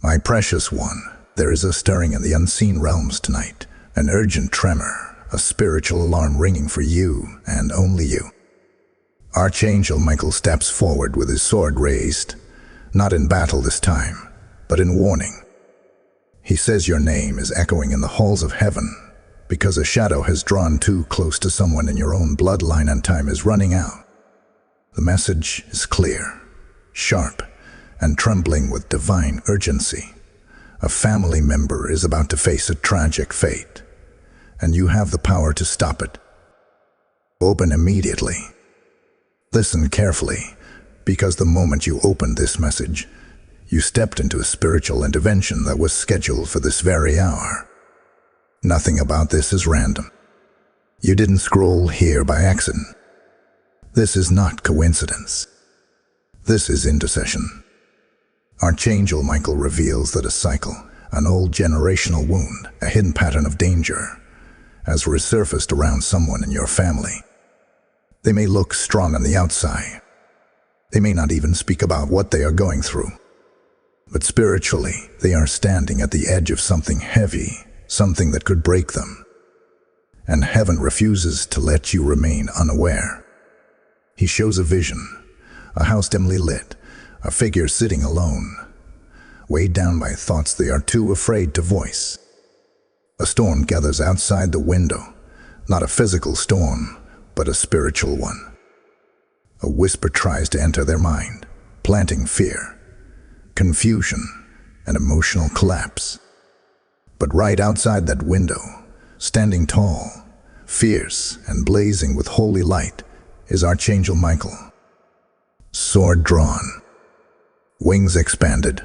My precious one, there is a stirring in the unseen realms tonight, an urgent tremor, a spiritual alarm ringing for you and only you. Archangel Michael steps forward with his sword raised, not in battle this time, but in warning. He says your name is echoing in the halls of heaven because a shadow has drawn too close to someone in your own bloodline and time is running out. The message is clear, sharp, and trembling with divine urgency. A family member is about to face a tragic fate, and you have the power to stop it. Open immediately. Listen carefully, because the moment you opened this message, you stepped into a spiritual intervention that was scheduled for this very hour. Nothing about this is random. You didn't scroll here by accident. This is not coincidence. This is intercession. Archangel Michael reveals that a cycle, an old generational wound, a hidden pattern of danger, has resurfaced around someone in your family. They may look strong on the outside. They may not even speak about what they are going through. But spiritually, they are standing at the edge of something heavy, something that could break them. And heaven refuses to let you remain unaware. He shows a vision, a house dimly lit, a figure sitting alone, weighed down by thoughts they are too afraid to voice. A storm gathers outside the window, not a physical storm, but a spiritual one. A whisper tries to enter their mind, planting fear, confusion, and emotional collapse. But right outside that window, standing tall, fierce, and blazing with holy light, is Archangel Michael. Sword drawn, wings expanded,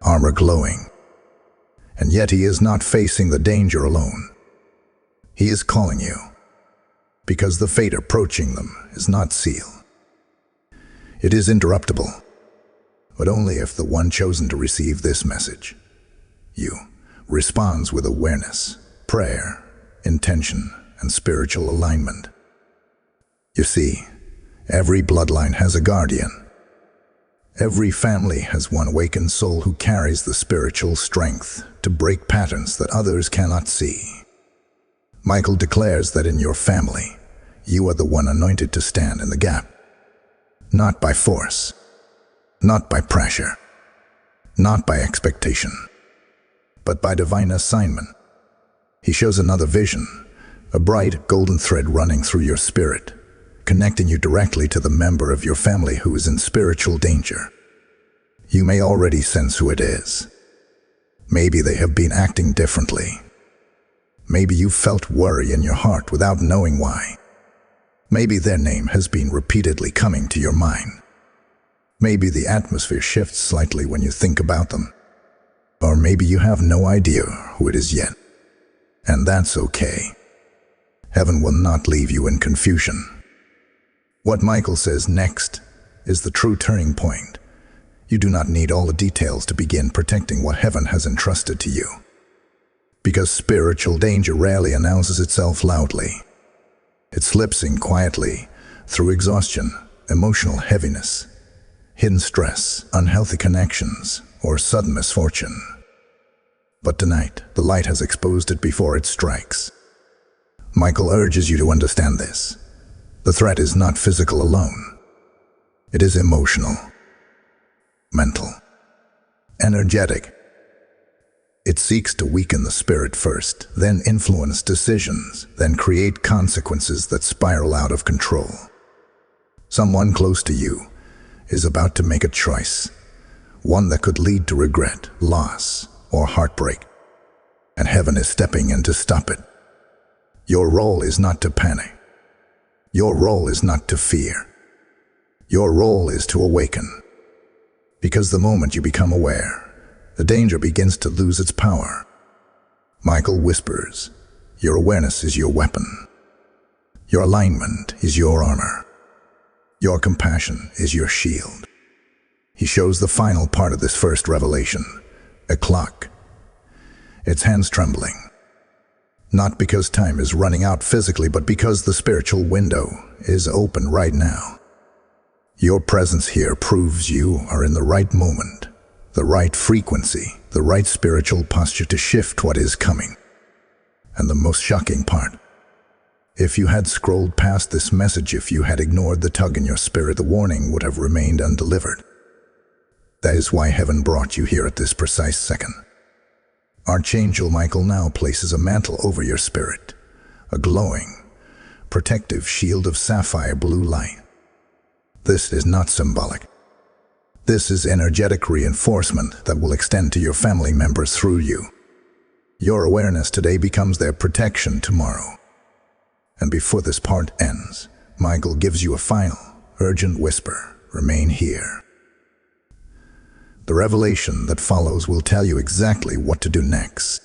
armor glowing. And yet he is not facing the danger alone. He is calling you, because the fate approaching them is not sealed. It is interruptible, but only if the one chosen to receive this message, you, responds with awareness, prayer, intention, and spiritual alignment. You see, every bloodline has a guardian. Every family has one awakened soul who carries the spiritual strength to break patterns that others cannot see. Michael declares that in your family, you are the one anointed to stand in the gap. Not by force, not by pressure, not by expectation, but by divine assignment. He shows another vision, a bright golden thread running through your spirit, connecting you directly to the member of your family who is in spiritual danger. You may already sense who it is. Maybe they have been acting differently. Maybe you felt worry in your heart without knowing why. Maybe their name has been repeatedly coming to your mind. Maybe the atmosphere shifts slightly when you think about them. Or maybe you have no idea who it is yet. And that's okay. Heaven will not leave you in confusion. What Michael says next is the true turning point. You do not need all the details to begin protecting what heaven has entrusted to you. Because spiritual danger rarely announces itself loudly. It slips in quietly through exhaustion, emotional heaviness, hidden stress, unhealthy connections, or sudden misfortune. But tonight, the light has exposed it before it strikes. Michael urges you to understand this. The threat is not physical alone. It is emotional, mental, energetic. It seeks to weaken the spirit first, then influence decisions, then create consequences that spiral out of control. Someone close to you is about to make a choice, one that could lead to regret, loss, or heartbreak, and heaven is stepping in to stop it. Your role is not to panic. Your role is not to fear. Your role is to awaken. Because the moment you become aware, the danger begins to lose its power. Michael whispers, your awareness is your weapon. Your alignment is your armor. Your compassion is your shield. He shows the final part of this first revelation, a clock. Its hands trembling. Not because time is running out physically, but because the spiritual window is open right now. Your presence here proves you are in the right moment, the right frequency, the right spiritual posture to shift what is coming. And the most shocking part, if you had scrolled past this message, if you had ignored the tug in your spirit, the warning would have remained undelivered. That is why heaven brought you here at this precise second. Archangel Michael now places a mantle over your spirit, a glowing, protective shield of sapphire blue light. This is not symbolic. This is energetic reinforcement that will extend to your family members through you. Your awareness today becomes their protection tomorrow. And before this part ends, Michael gives you a final, urgent whisper: remain here. The revelation that follows will tell you exactly what to do next.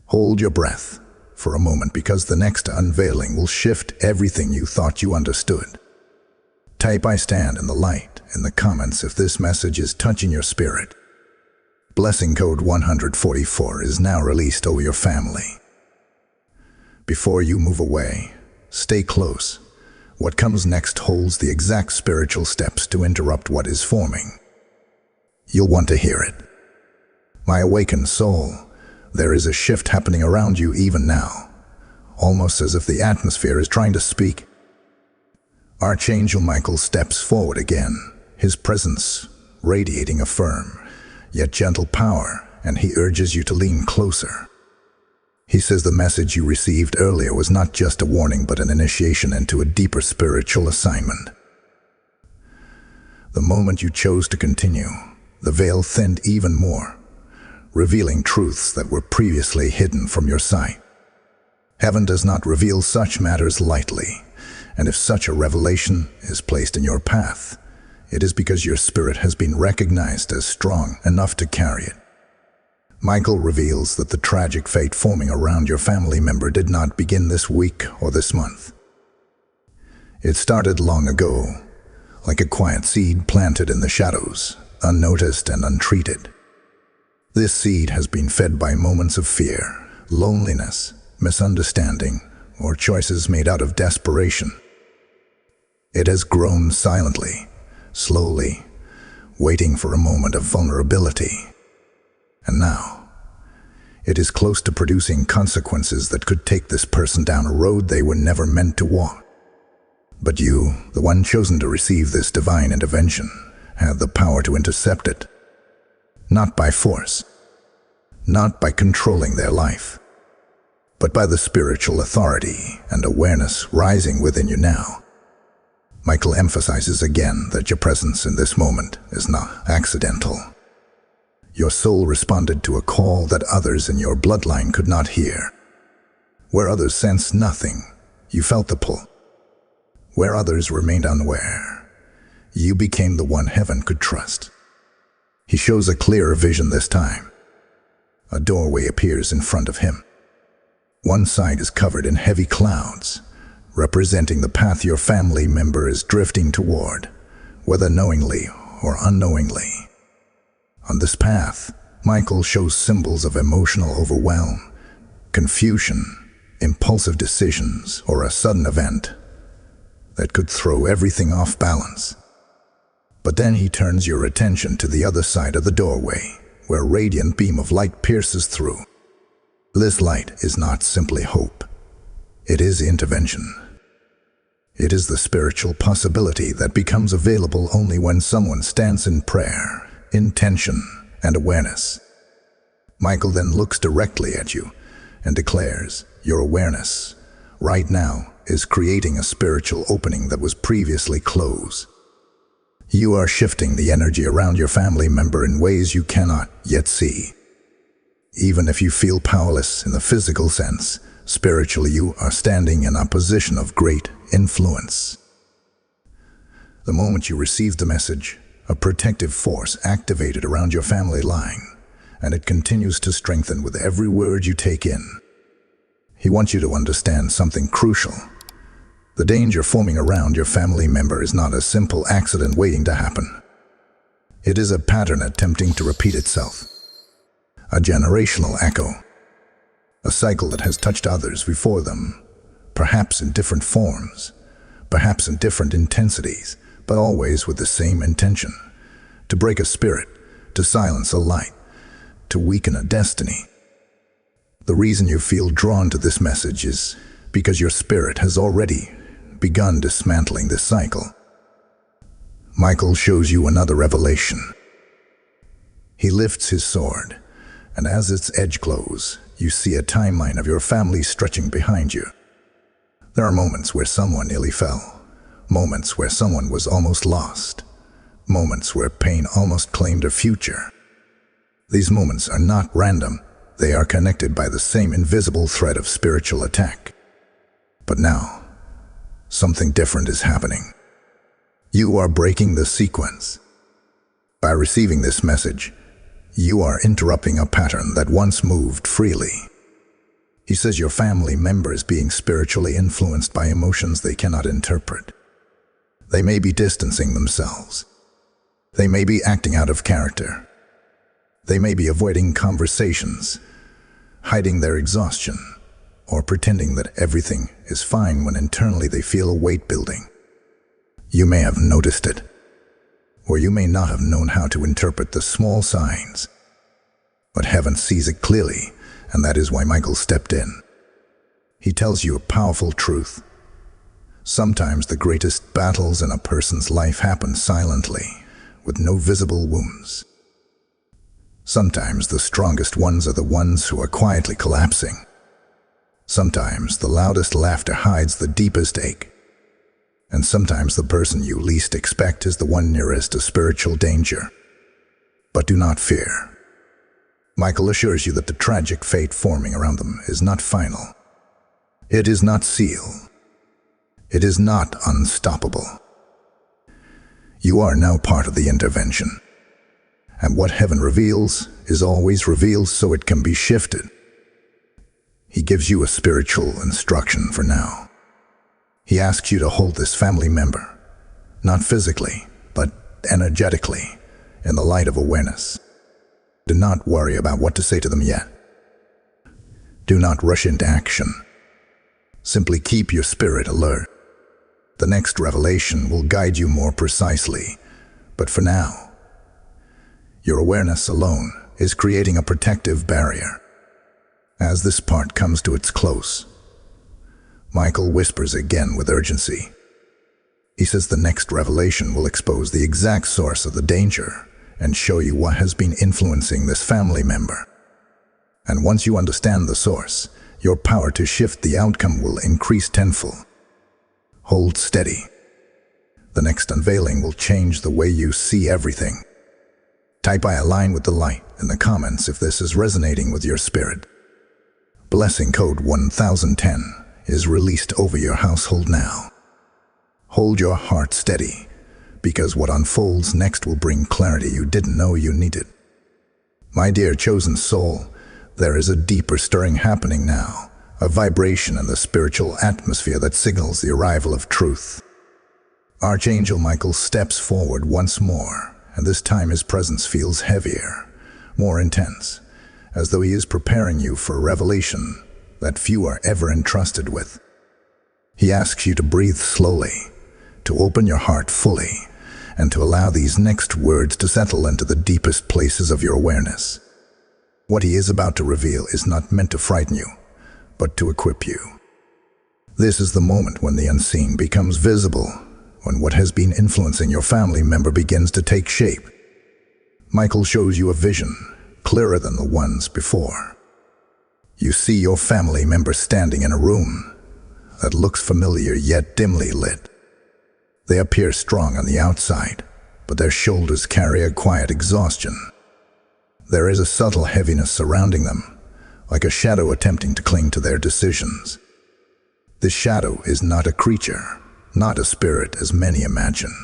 Hold your breath for a moment, because the next unveiling will shift everything you thought you understood. Type "I stand in the light" in the comments if this message is touching your spirit. Blessing code 144 is now released over your family. Before you move away, stay close. What comes next holds the exact spiritual steps to interrupt what is forming. You'll want to hear it. My awakened soul, there is a shift happening around you even now, almost as if the atmosphere is trying to speak. Archangel Michael steps forward again, his presence radiating a firm, yet gentle power, and he urges you to lean closer. He says the message you received earlier was not just a warning, but an initiation into a deeper spiritual assignment. The moment you chose to continue, the veil thinned even more, revealing truths that were previously hidden from your sight. Heaven does not reveal such matters lightly, and if such a revelation is placed in your path, it is because your spirit has been recognized as strong enough to carry it. Michael reveals that the tragic fate forming around your family member did not begin this week or this month. It started long ago, like a quiet seed planted in the shadows, unnoticed and untreated. This seed has been fed by moments of fear, loneliness, misunderstanding, or choices made out of desperation. It has grown silently, slowly, waiting for a moment of vulnerability. And now, it is close to producing consequences that could take this person down a road they were never meant to walk. But you, the one chosen to receive this divine intervention, had the power to intercept it. Not by force, not by controlling their life, but by the spiritual authority and awareness rising within you now. Michael emphasizes again that your presence in this moment is not accidental. Your soul responded to a call that others in your bloodline could not hear. Where others sensed nothing, you felt the pull. Where others remained unaware, you became the one heaven could trust. He shows a clearer vision this time. A doorway appears in front of him. One side is covered in heavy clouds, representing the path your family member is drifting toward, whether knowingly or unknowingly. On this path, Michael shows symbols of emotional overwhelm, confusion, impulsive decisions, or a sudden event that could throw everything off balance. But then he turns your attention to the other side of the doorway, where a radiant beam of light pierces through. This light is not simply hope. It is intervention. It is the spiritual possibility that becomes available only when someone stands in prayer, intention, and awareness. Michael then looks directly at you and declares, your awareness, right now, is creating a spiritual opening that was previously closed. You are shifting the energy around your family member in ways you cannot yet see. Even if you feel powerless in the physical sense, spiritually you are standing in a position of great influence. The moment you received the message, a protective force activated around your family line, and it continues to strengthen with every word you take in. He wants you to understand something crucial. The danger forming around your family member is not a simple accident waiting to happen. It is a pattern attempting to repeat itself. A generational echo. A cycle that has touched others before them, perhaps in different forms, perhaps in different intensities, but always with the same intention: to break a spirit, to silence a light, to weaken a destiny. The reason you feel drawn to this message is because your spirit has already begun dismantling this cycle. Michael shows you another revelation. He lifts his sword, and as its edge glows, you see a timeline of your family stretching behind you. There are moments where someone nearly fell, moments where someone was almost lost, moments where pain almost claimed a future. These moments are not random. They are connected by the same invisible thread of spiritual attack. But now, something different is happening. You are breaking the sequence. By receiving this message, you are interrupting a pattern that once moved freely. He says your family member is being spiritually influenced by emotions they cannot interpret. They may be distancing themselves. They may be acting out of character. They may be avoiding conversations, hiding their exhaustion, or pretending that everything is fine when internally they feel a weight building. You may have noticed it, or you may not have known how to interpret the small signs. But heaven sees it clearly, and that is why Michael stepped in. He tells you a powerful truth. Sometimes the greatest battles in a person's life happen silently, with no visible wounds. Sometimes the strongest ones are the ones who are quietly collapsing. Sometimes the loudest laughter hides the deepest ache. And sometimes the person you least expect is the one nearest to spiritual danger. But do not fear. Michael assures you that the tragic fate forming around them is not final. It is not sealed. It is not unstoppable. You are now part of the intervention. And what heaven reveals is always revealed so it can be shifted. He gives you a spiritual instruction for now. He asks you to hold this family member, not physically, but energetically, in the light of awareness. Do not worry about what to say to them yet. Do not rush into action. Simply keep your spirit alert. The next revelation will guide you more precisely, but for now, your awareness alone is creating a protective barrier. As this part comes to its close, Michael whispers again with urgency. He says the next revelation will expose the exact source of the danger and show you what has been influencing this family member. And once you understand the source, your power to shift the outcome will increase tenfold. Hold steady. The next unveiling will change the way you see everything. Type "I align with the light" in the comments if this is resonating with your spirit. Blessing code 1010 is released over your household now. Hold your heart steady, because what unfolds next will bring clarity you didn't know you needed. My dear chosen soul, there is a deeper stirring happening now, a vibration in the spiritual atmosphere that signals the arrival of truth. Archangel Michael steps forward once more, and this time his presence feels heavier, more intense, as though he is preparing you for a revelation that few are ever entrusted with. He asks you to breathe slowly, to open your heart fully, and to allow these next words to settle into the deepest places of your awareness. What he is about to reveal is not meant to frighten you, but to equip you. This is the moment when the unseen becomes visible, when what has been influencing your family member begins to take shape. Michael shows you a vision, clearer than the ones before. You see your family member standing in a room that looks familiar yet dimly lit. They appear strong on the outside, but their shoulders carry a quiet exhaustion. There is a subtle heaviness surrounding them, like a shadow attempting to cling to their decisions. This shadow is not a creature, not a spirit as many imagine,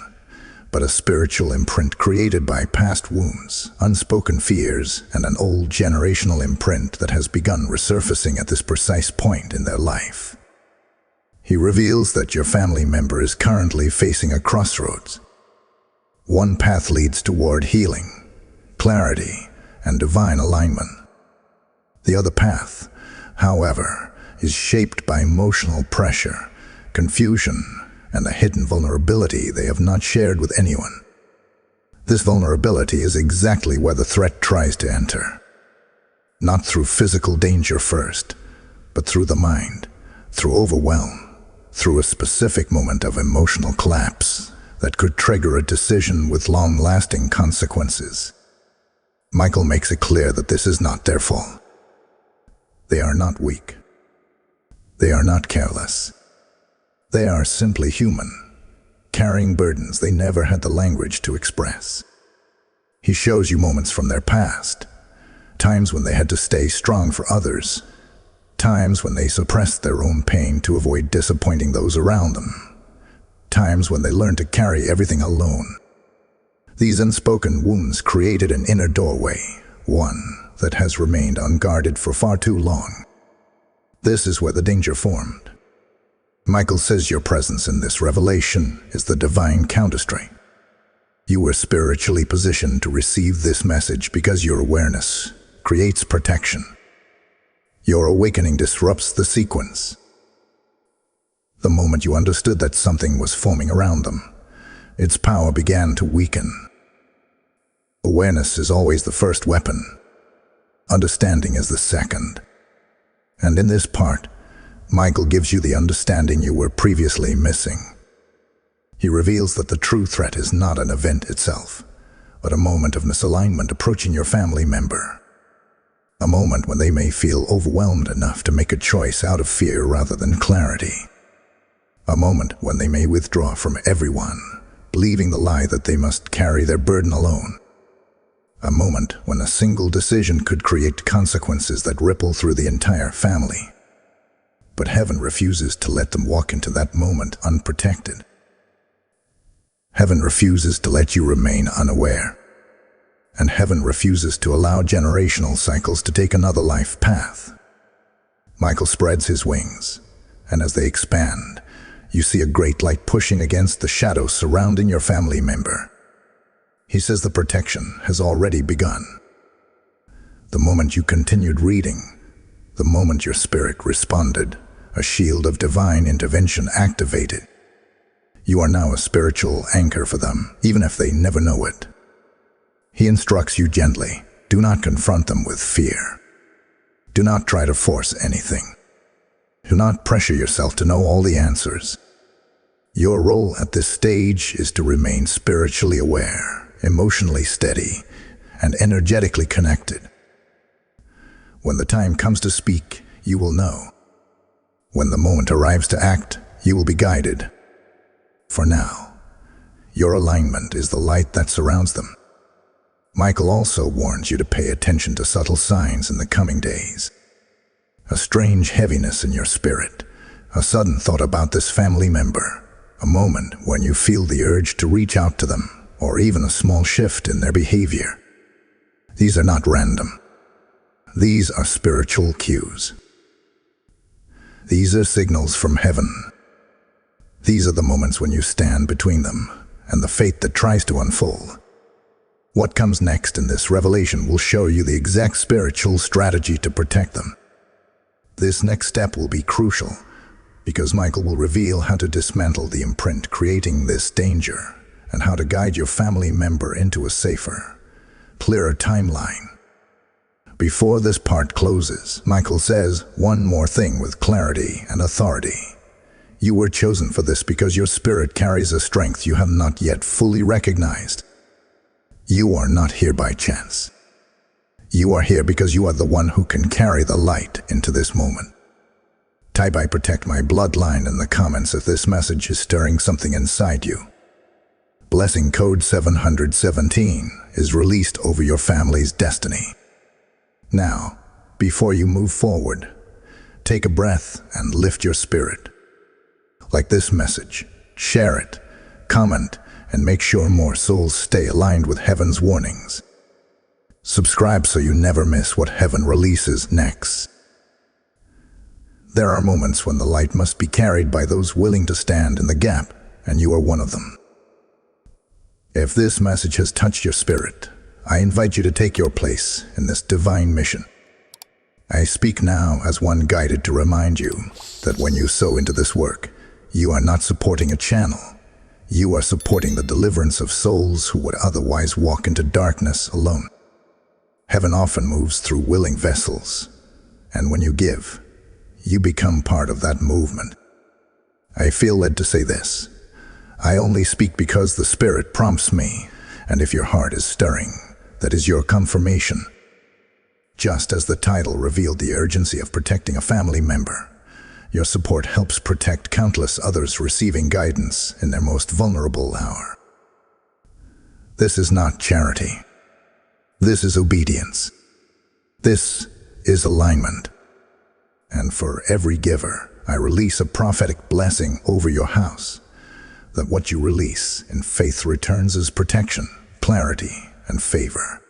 but a spiritual imprint created by past wounds, unspoken fears, and an old generational imprint that has begun resurfacing at this precise point in their life. He reveals that your family member is currently facing a crossroads. One path leads toward healing, clarity, and divine alignment. The other path, however, is shaped by emotional pressure, confusion, and a hidden vulnerability they have not shared with anyone. This vulnerability is exactly where the threat tries to enter. Not through physical danger first, but through the mind, through overwhelm, through a specific moment of emotional collapse that could trigger a decision with long-lasting consequences. Michael makes it clear that this is not their fault. They are not weak. They are not careless. They are simply human, carrying burdens they never had the language to express. He shows you moments from their past, times when they had to stay strong for others, times when they suppressed their own pain to avoid disappointing those around them, times when they learned to carry everything alone. These unspoken wounds created an inner doorway, one that has remained unguarded for far too long. This is where the danger formed. Michael says your presence in this revelation is the divine counterstrike. You were spiritually positioned to receive this message because your awareness creates protection. Your awakening disrupts the sequence. The moment you understood that something was forming around them, its power began to weaken. Awareness is always the first weapon. Understanding is the second. And in this part, Michael gives you the understanding you were previously missing. He reveals that the true threat is not an event itself, but a moment of misalignment approaching your family member. A moment when they may feel overwhelmed enough to make a choice out of fear rather than clarity. A moment when they may withdraw from everyone, believing the lie that they must carry their burden alone. A moment when a single decision could create consequences that ripple through the entire family. But heaven refuses to let them walk into that moment unprotected. Heaven refuses to let you remain unaware. And heaven refuses to allow generational cycles to take another life path. Michael spreads his wings, and as they expand, you see a great light pushing against the shadows surrounding your family member. He says the protection has already begun. The moment you continued reading, the moment your spirit responded, a shield of divine intervention activated. You are now a spiritual anchor for them, even if they never know it. He instructs you gently. Do not confront them with fear. Do not try to force anything. Do not pressure yourself to know all the answers. Your role at this stage is to remain spiritually aware, emotionally steady, and energetically connected. When the time comes to speak, you will know. When the moment arrives to act, you will be guided. For now, your alignment is the light that surrounds them. Michael also warns you to pay attention to subtle signs in the coming days. A strange heaviness in your spirit, a sudden thought about this family member, a moment when you feel the urge to reach out to them, or even a small shift in their behavior. These are not random. These are spiritual cues. These are signals from heaven. These are the moments when you stand between them and the fate that tries to unfold. What comes next in this revelation will show you the exact spiritual strategy to protect them. This next step will be crucial, because Michael will reveal how to dismantle the imprint creating this danger, and how to guide your family member into a safer, clearer timeline. Before this part closes, Michael says one more thing with clarity and authority. You were chosen for this because your spirit carries a strength you have not yet fully recognized. You are not here by chance. You are here because you are the one who can carry the light into this moment. Type "I protect my bloodline" in the comments if this message is stirring something inside you. Blessing code 717 is released over your family's destiny. Now, before you move forward, take a breath and lift your spirit. Like this message, share it, comment, and make sure more souls stay aligned with heaven's warnings. Subscribe so you never miss what heaven releases next. There are moments when the light must be carried by those willing to stand in the gap, and you are one of them. If this message has touched your spirit, I invite you to take your place in this divine mission. I speak now as one guided to remind you that when you sow into this work, you are not supporting a channel. You are supporting the deliverance of souls who would otherwise walk into darkness alone. Heaven often moves through willing vessels, and when you give, you become part of that movement. I feel led to say this. I only speak because the Spirit prompts me, and if your heart is stirring, that is your confirmation. Just as the title revealed the urgency of protecting a family member, your support helps protect countless others receiving guidance in their most vulnerable hour. This is not charity. This is obedience. This is alignment. And for every giver, I release a prophetic blessing over your house, that what you release in faith returns as protection, clarity, and favor.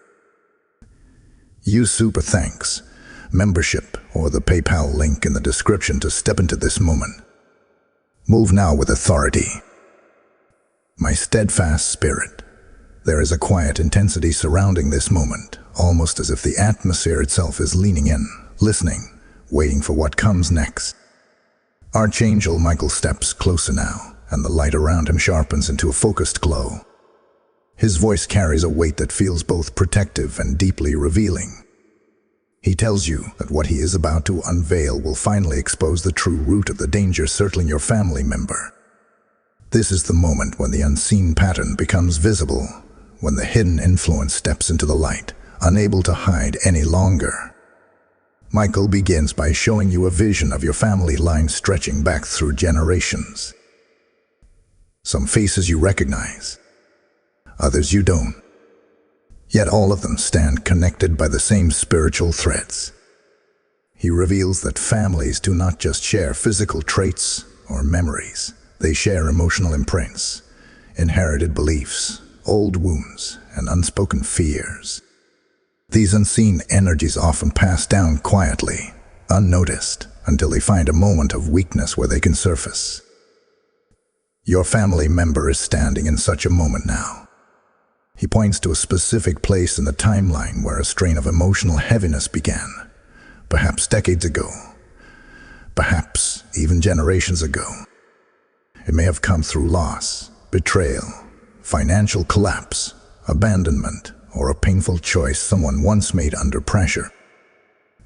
Use Super Thanks, membership, or the PayPal link in the description to step into this moment. Move now with authority. My steadfast spirit. There is a quiet intensity surrounding this moment, almost as if the atmosphere itself is leaning in, listening, waiting for what comes next. Archangel Michael steps closer now, and the light around him sharpens into a focused glow. His voice carries a weight that feels both protective and deeply revealing. He tells you that what he is about to unveil will finally expose the true root of the danger circling your family member. This is the moment when the unseen pattern becomes visible, when the hidden influence steps into the light, unable to hide any longer. Michael begins by showing you a vision of your family line stretching back through generations. Some faces you recognize, others you don't. Yet all of them stand connected by the same spiritual threads. He reveals that families do not just share physical traits or memories. They share emotional imprints, inherited beliefs, old wounds, and unspoken fears. These unseen energies often pass down quietly, unnoticed, until they find a moment of weakness where they can surface. Your family member is standing in such a moment now. He points to a specific place in the timeline where a strain of emotional heaviness began, perhaps decades ago, perhaps even generations ago. It may have come through loss, betrayal, financial collapse, abandonment, or a painful choice someone once made under pressure.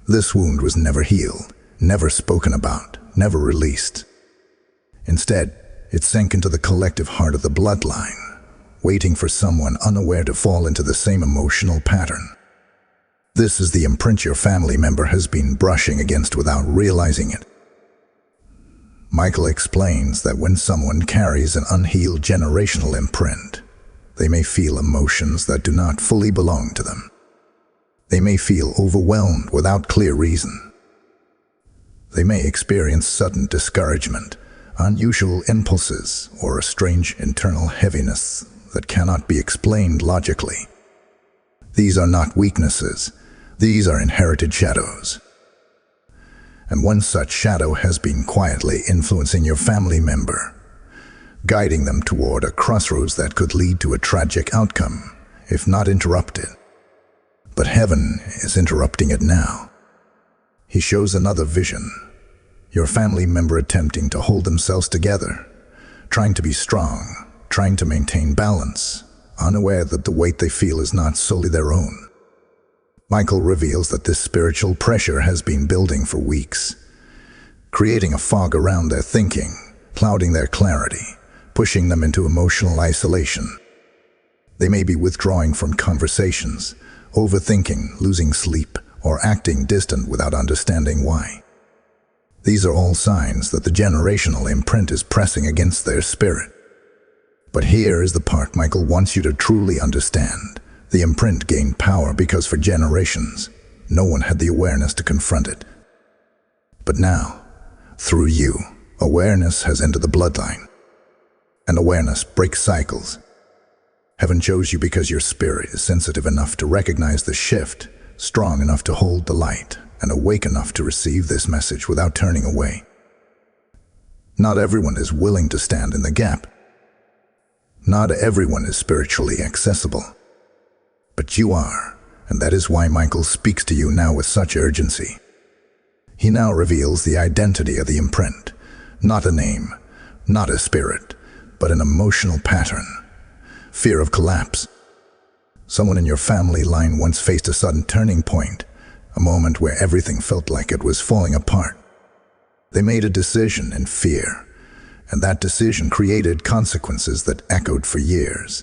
This wound was never healed, never spoken about, never released. Instead, it sank into the collective heart of the bloodline, waiting for someone unaware to fall into the same emotional pattern. This is the imprint your family member has been brushing against without realizing it. Michael explains that when someone carries an unhealed generational imprint, they may feel emotions that do not fully belong to them. They may feel overwhelmed without clear reason. They may experience sudden discouragement, unusual impulses, or a strange internal heaviness that cannot be explained logically. These are not weaknesses. These are inherited shadows. And one such shadow has been quietly influencing your family member, guiding them toward a crossroads that could lead to a tragic outcome, if not interrupted. But heaven is interrupting it now. He shows another vision. Your family member attempting to hold themselves together, trying to be strong, trying to maintain balance, unaware that the weight they feel is not solely their own. Michael reveals that this spiritual pressure has been building for weeks, creating a fog around their thinking, clouding their clarity, pushing them into emotional isolation. They may be withdrawing from conversations, overthinking, losing sleep, or acting distant without understanding why. These are all signs that the generational imprint is pressing against their spirit. But here is the part Michael wants you to truly understand. The imprint gained power because for generations, no one had the awareness to confront it. But now, through you, awareness has entered the bloodline. And awareness breaks cycles. Heaven chose you because your spirit is sensitive enough to recognize the shift, strong enough to hold the light, and awake enough to receive this message without turning away. Not everyone is willing to stand in the gap. Not everyone is spiritually accessible. But you are, and that is why Michael speaks to you now with such urgency. He now reveals the identity of the imprint, not a name, not a spirit, but an emotional pattern. Fear of collapse. Someone in your family line once faced a sudden turning point, a moment where everything felt like it was falling apart. They made a decision in fear, and that decision created consequences that echoed for years.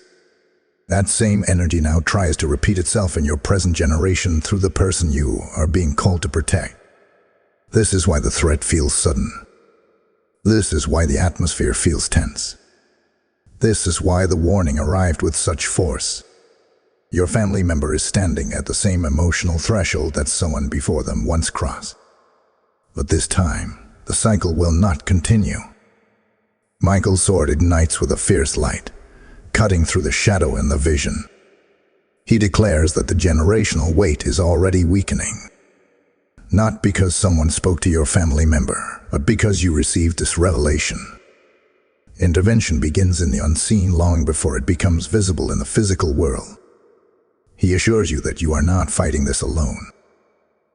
That same energy now tries to repeat itself in your present generation through the person you are being called to protect. This is why the threat feels sudden. This is why the atmosphere feels tense. This is why the warning arrived with such force. Your family member is standing at the same emotional threshold that someone before them once crossed. But this time, the cycle will not continue. Michael's sword ignites with a fierce light, cutting through the shadow and the vision. He declares that the generational weight is already weakening. Not because someone spoke to your family member, but because you received this revelation. Intervention begins in the unseen long before it becomes visible in the physical world. He assures you that you are not fighting this alone.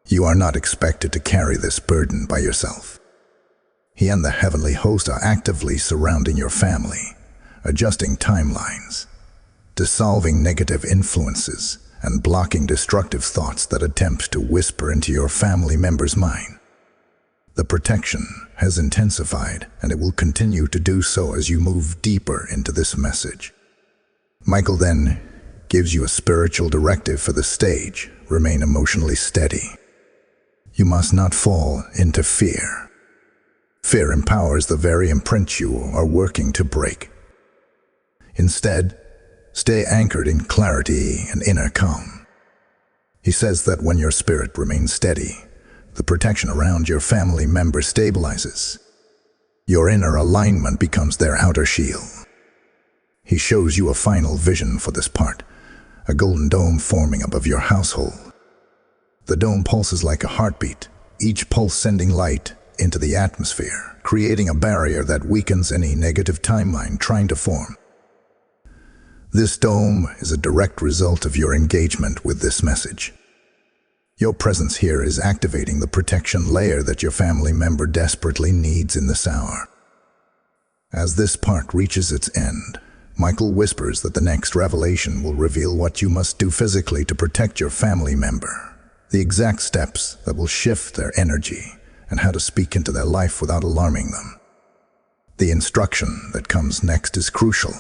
You are not expected to carry this burden by yourself. He and the heavenly host are actively surrounding your family, adjusting timelines, dissolving negative influences, and blocking destructive thoughts that attempt to whisper into your family member's mind. The protection has intensified, and it will continue to do so as you move deeper into this message. Michael then gives you a spiritual directive for the stage. Remain emotionally steady. You must not fall into fear. Fear empowers the very imprint you are working to break. Instead, stay anchored in clarity and inner calm. He says that when your spirit remains steady, the protection around your family member stabilizes. Your inner alignment becomes their outer shield. He shows you a final vision for this part, a golden dome forming above your household. The dome pulses like a heartbeat, each pulse sending light into the atmosphere, creating a barrier that weakens any negative timeline trying to form. This dome is a direct result of your engagement with this message. Your presence here is activating the protection layer that your family member desperately needs in this hour. As this part reaches its end, Michael whispers that the next revelation will reveal what you must do physically to protect your family member, the exact steps that will shift their energy, and how to speak into their life without alarming them. The instruction that comes next is crucial.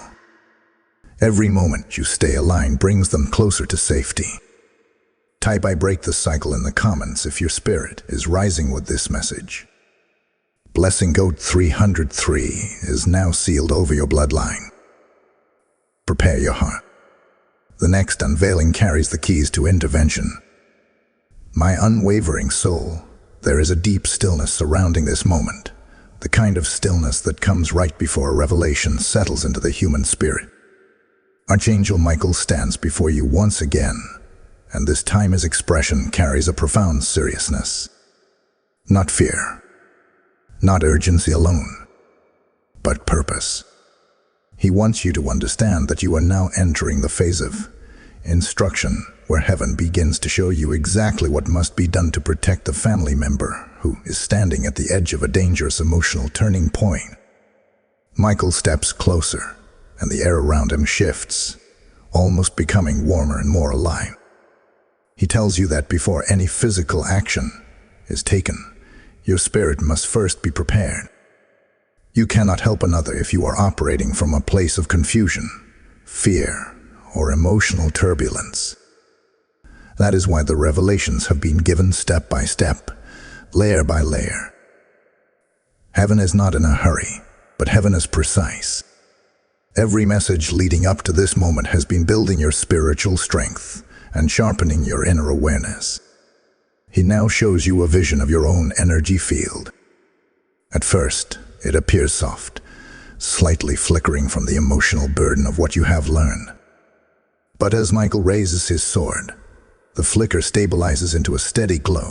Every moment you stay aligned brings them closer to safety. Type "I break the cycle" in the comments if your spirit is rising with this message. Blessing Goat 303 is now sealed over your bloodline. Prepare your heart. The next unveiling carries the keys to intervention. My unwavering soul, there is a deep stillness surrounding this moment, the kind of stillness that comes right before a revelation settles into the human spirit. Archangel Michael stands before you once again, and this time his expression carries a profound seriousness. Not fear, not urgency alone, but purpose. He wants you to understand that you are now entering the phase of instruction, where heaven begins to show you exactly what must be done to protect the family member who is standing at the edge of a dangerous emotional turning point. Michael steps closer, and the air around him shifts, almost becoming warmer and more alive. He tells you that before any physical action is taken, your spirit must first be prepared. You cannot help another if you are operating from a place of confusion, fear, or emotional turbulence. That is why the revelations have been given step by step, layer by layer. Heaven is not in a hurry, but heaven is precise. Every message leading up to this moment has been building your spiritual strength and sharpening your inner awareness. He now shows you a vision of your own energy field. At first, it appears soft, slightly flickering from the emotional burden of what you have learned. But as Michael raises his sword, the flicker stabilizes into a steady glow.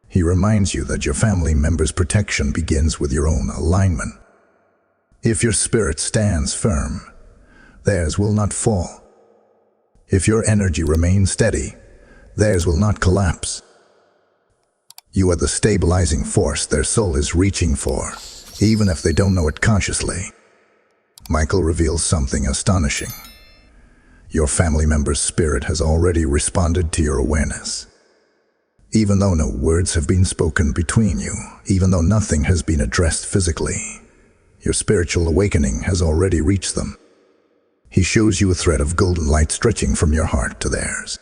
He reminds you that your family member's protection begins with your own alignment. If your spirit stands firm, theirs will not fall. If your energy remains steady, theirs will not collapse. You are the stabilizing force their soul is reaching for, even if they don't know it consciously. Michael reveals something astonishing. Your family member's spirit has already responded to your awareness. Even though no words have been spoken between you, even though nothing has been addressed physically, your spiritual awakening has already reached them. He shows you a thread of golden light stretching from your heart to theirs.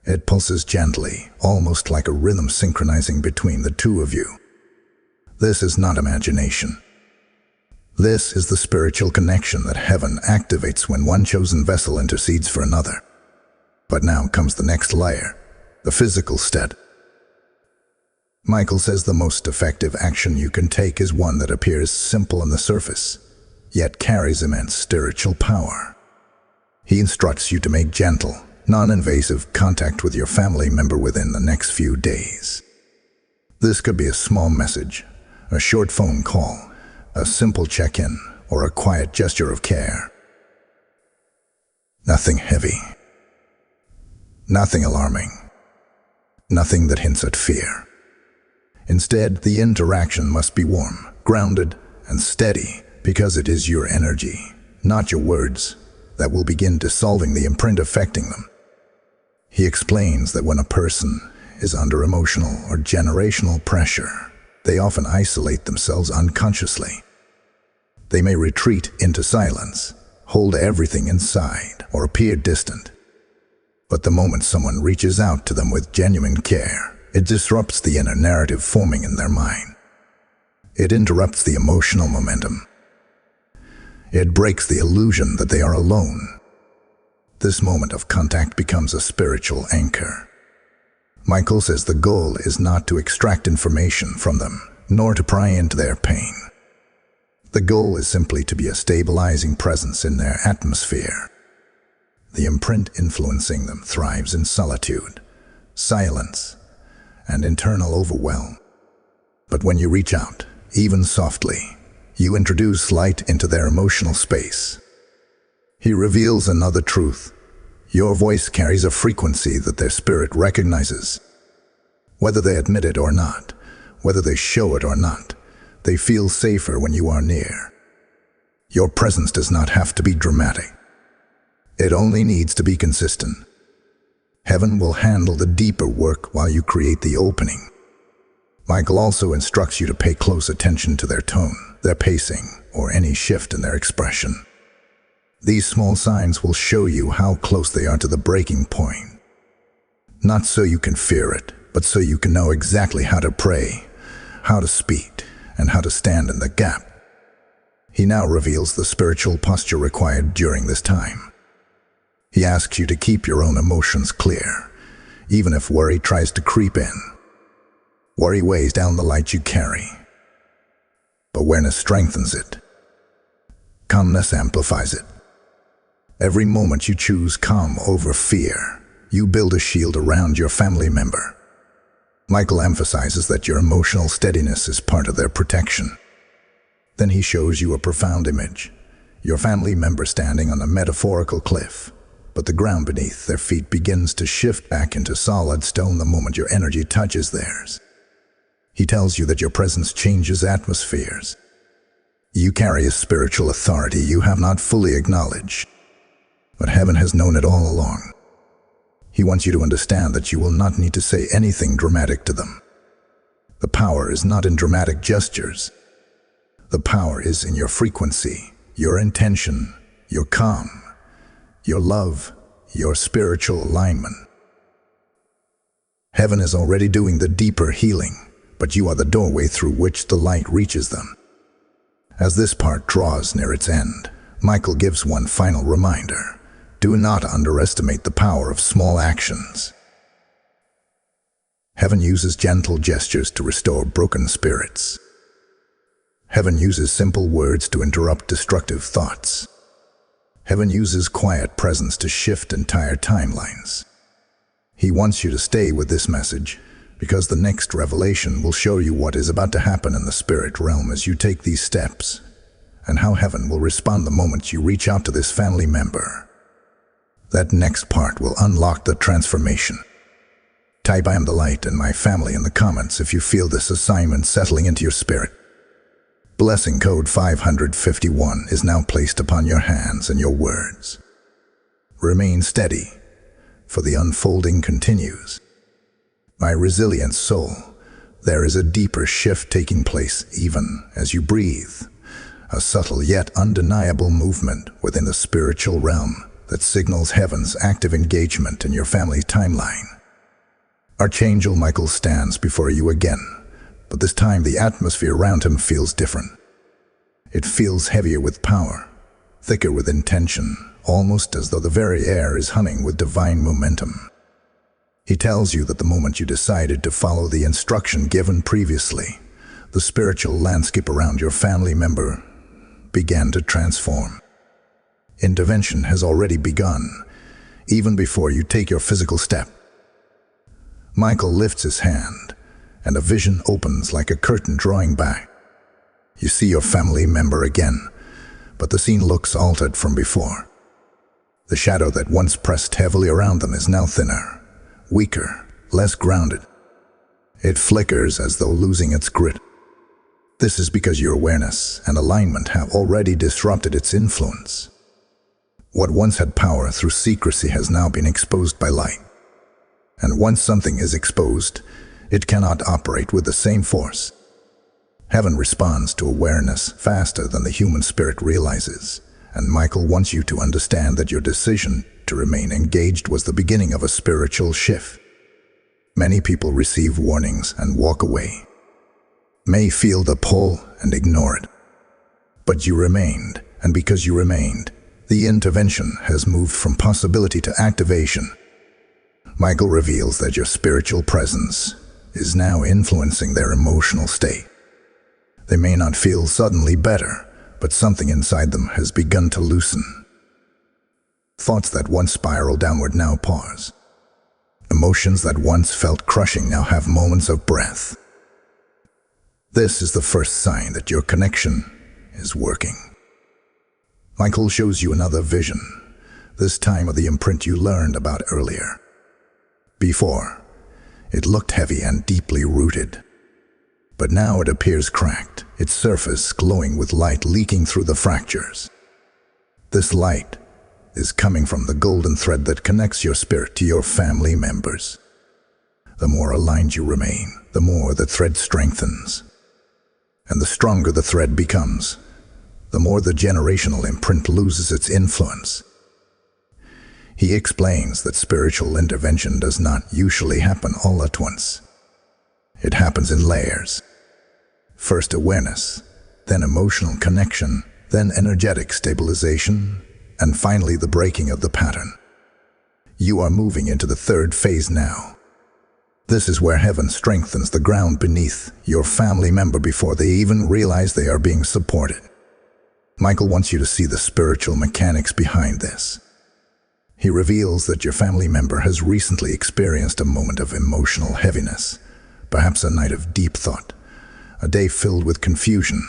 It pulses gently, almost like a rhythm synchronizing between the two of you. This is not imagination. This is the spiritual connection that heaven activates when one chosen vessel intercedes for another. But now comes the next layer, the physical step. Michael says the most effective action you can take is one that appears simple on the surface, yet carries immense spiritual power. He instructs you to make gentle, non-invasive contact with your family member within the next few days. This could be a small message, a short phone call, a simple check-in, or a quiet gesture of care. Nothing heavy. Nothing alarming. Nothing that hints at fear. Instead, the interaction must be warm, grounded, and steady, because it is your energy, not your words, that will begin dissolving the imprint affecting them. He explains that when a person is under emotional or generational pressure, they often isolate themselves unconsciously. They may retreat into silence, hold everything inside, or appear distant. But the moment someone reaches out to them with genuine care, it disrupts the inner narrative forming in their mind. It interrupts the emotional momentum. It breaks the illusion that they are alone. This moment of contact becomes a spiritual anchor. Michael says the goal is not to extract information from them, nor to pry into their pain. The goal is simply to be a stabilizing presence in their atmosphere. The imprint influencing them thrives in solitude, silence, and internal overwhelm. But when you reach out, even softly, you introduce light into their emotional space. He reveals another truth. Your voice carries a frequency that their spirit recognizes. Whether they admit it or not, whether they show it or not, they feel safer when you are near. Your presence does not have to be dramatic. It only needs to be consistent. Heaven will handle the deeper work while you create the opening. Michael also instructs you to pay close attention to their tone, their pacing, or any shift in their expression. These small signs will show you how close they are to the breaking point. Not so you can fear it, but so you can know exactly how to pray, how to speak, and how to stand in the gap. He now reveals the spiritual posture required during this time. He asks you to keep your own emotions clear, even if worry tries to creep in. Worry weighs down the light you carry. Awareness strengthens it. Calmness amplifies it. Every moment you choose calm over fear, you build a shield around your family member. Michael emphasizes that your emotional steadiness is part of their protection. Then he shows you a profound image. Your family member standing on a metaphorical cliff, but the ground beneath their feet begins to shift back into solid stone the moment your energy touches theirs. He tells you that your presence changes atmospheres. You carry a spiritual authority you have not fully acknowledged, but heaven has known it all along. He wants you to understand that you will not need to say anything dramatic to them. The power is not in dramatic gestures. The power is in your frequency, your intention, your calm, your love, your spiritual alignment. Heaven is already doing the deeper healing, but you are the doorway through which the light reaches them. As this part draws near its end, Michael gives one final reminder. Do not underestimate the power of small actions. Heaven uses gentle gestures to restore broken spirits. Heaven uses simple words to interrupt destructive thoughts. Heaven uses quiet presence to shift entire timelines. He wants you to stay with this message, because the next revelation will show you what is about to happen in the spirit realm as you take these steps, and how heaven will respond the moment you reach out to this family member. That next part will unlock the transformation. Type "I am the light" and "my family" in the comments if you feel this assignment settling into your spirit. Blessing code 551 is now placed upon your hands and your words. Remain steady, for the unfolding continues. My resilient soul, there is a deeper shift taking place even as you breathe. A subtle yet undeniable movement within the spiritual realm that signals heaven's active engagement in your family timeline. Archangel Michael stands before you again, but this time the atmosphere around him feels different. It feels heavier with power, thicker with intention, almost as though the very air is humming with divine momentum. He tells you that the moment you decided to follow the instruction given previously, the spiritual landscape around your family member began to transform. Intervention has already begun, even before you take your physical step. Michael lifts his hand, and a vision opens like a curtain drawing back. You see your family member again, but the scene looks altered from before. The shadow that once pressed heavily around them is now thinner, weaker, less grounded. It flickers as though losing its grit. This is because your awareness and alignment have already disrupted its influence. What once had power through secrecy has now been exposed by light. And once something is exposed, it cannot operate with the same force. Heaven responds to awareness faster than the human spirit realizes, and Michael wants you to understand that your decision to remain engaged was the beginning of a spiritual shift. Many people receive warnings and walk away, may feel the pull and ignore it. But you remained, and because you remained, the intervention has moved from possibility to activation. Michael reveals that your spiritual presence is now influencing their emotional state. They may not feel suddenly better, but something inside them has begun to loosen. Thoughts that once spiraled downward now pause. Emotions that once felt crushing now have moments of breath. This is the first sign that your connection is working. Michael shows you another vision, this time of the imprint you learned about earlier. Before, it looked heavy and deeply rooted. But now it appears cracked, its surface glowing with light leaking through the fractures. This light is coming from the golden thread that connects your spirit to your family members. The more aligned you remain, the more the thread strengthens. And the stronger the thread becomes, the more the generational imprint loses its influence. He explains that spiritual intervention does not usually happen all at once. It happens in layers. First awareness, then emotional connection, then energetic stabilization, and finally the breaking of the pattern. You are moving into the third phase now. This is where heaven strengthens the ground beneath your family member before they even realize they are being supported. Michael wants you to see the spiritual mechanics behind this. He reveals that your family member has recently experienced a moment of emotional heaviness, perhaps a night of deep thought, a day filled with confusion,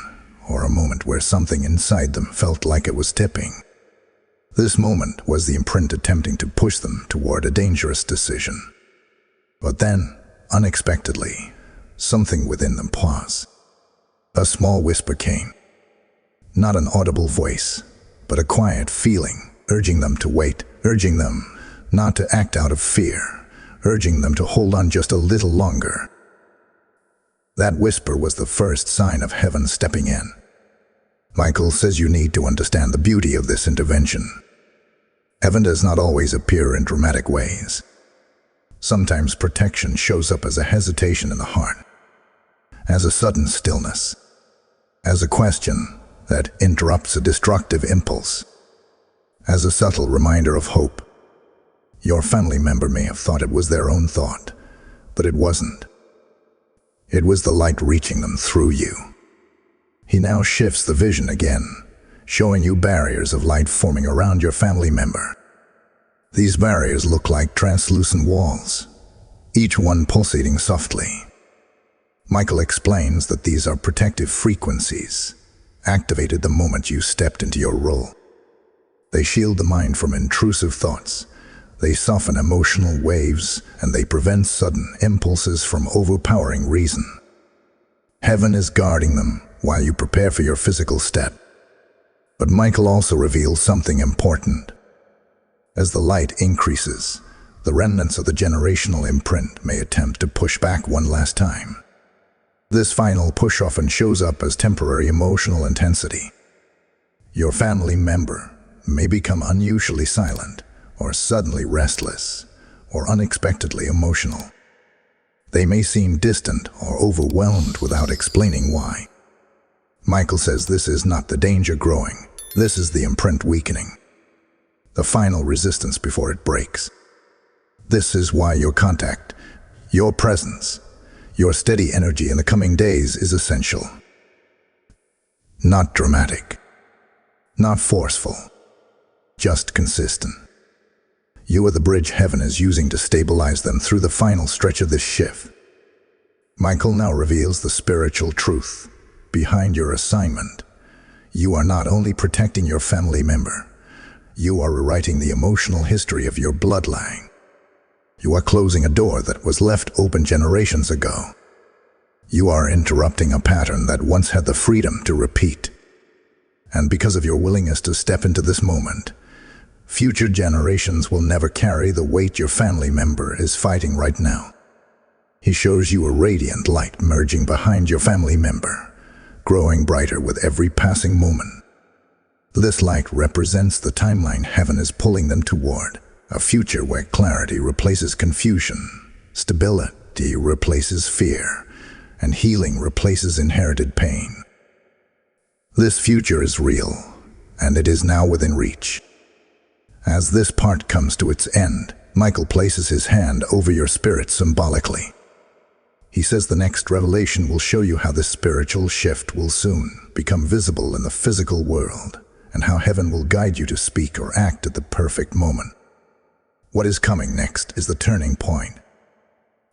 or a moment where something inside them felt like it was tipping. This moment was the imprint attempting to push them toward a dangerous decision. But then, unexpectedly, something within them paused. A small whisper came. Not an audible voice, but a quiet feeling, urging them to wait, urging them not to act out of fear, urging them to hold on just a little longer. That whisper was the first sign of heaven stepping in. Michael says you need to understand the beauty of this intervention. Heaven does not always appear in dramatic ways. Sometimes protection shows up as a hesitation in the heart, as a sudden stillness, as a question that interrupts a destructive impulse, as a subtle reminder of hope. Your family member may have thought it was their own thought, but it wasn't. It was the light reaching them through you. He now shifts the vision again, showing you barriers of light forming around your family member. These barriers look like translucent walls, each one pulsating softly. Michael explains that these are protective frequencies, activated the moment you stepped into your role. They shield the mind from intrusive thoughts, they soften emotional waves, and they prevent sudden impulses from overpowering reason. Heaven is guarding them, while you prepare for your physical step. But Michael also reveals something important. As the light increases, the remnants of the generational imprint may attempt to push back one last time. This final push often shows up as temporary emotional intensity. Your family member may become unusually silent, or suddenly restless, or unexpectedly emotional. They may seem distant or overwhelmed without explaining why. Michael says this is not the danger growing, this is the imprint weakening. The final resistance before it breaks. This is why your contact, your presence, your steady energy in the coming days is essential. Not dramatic, not forceful, just consistent. You are the bridge heaven is using to stabilize them through the final stretch of this shift. Michael now reveals the spiritual truth behind your assignment. You are not only protecting your family member, you are rewriting the emotional history of your bloodline. You are closing a door that was left open generations ago. You are interrupting a pattern that once had the freedom to repeat. And because of your willingness to step into this moment, future generations will never carry the weight your family member is fighting right now. He shows you a radiant light merging behind your family member, growing brighter with every passing moment. This light represents the timeline heaven is pulling them toward, a future where clarity replaces confusion, stability replaces fear, and healing replaces inherited pain. This future is real, and it is now within reach. As this part comes to its end, Michael places his hand over your spirit symbolically. He says the next revelation will show you how this spiritual shift will soon become visible in the physical world, and how heaven will guide you to speak or act at the perfect moment. What is coming next is the turning point.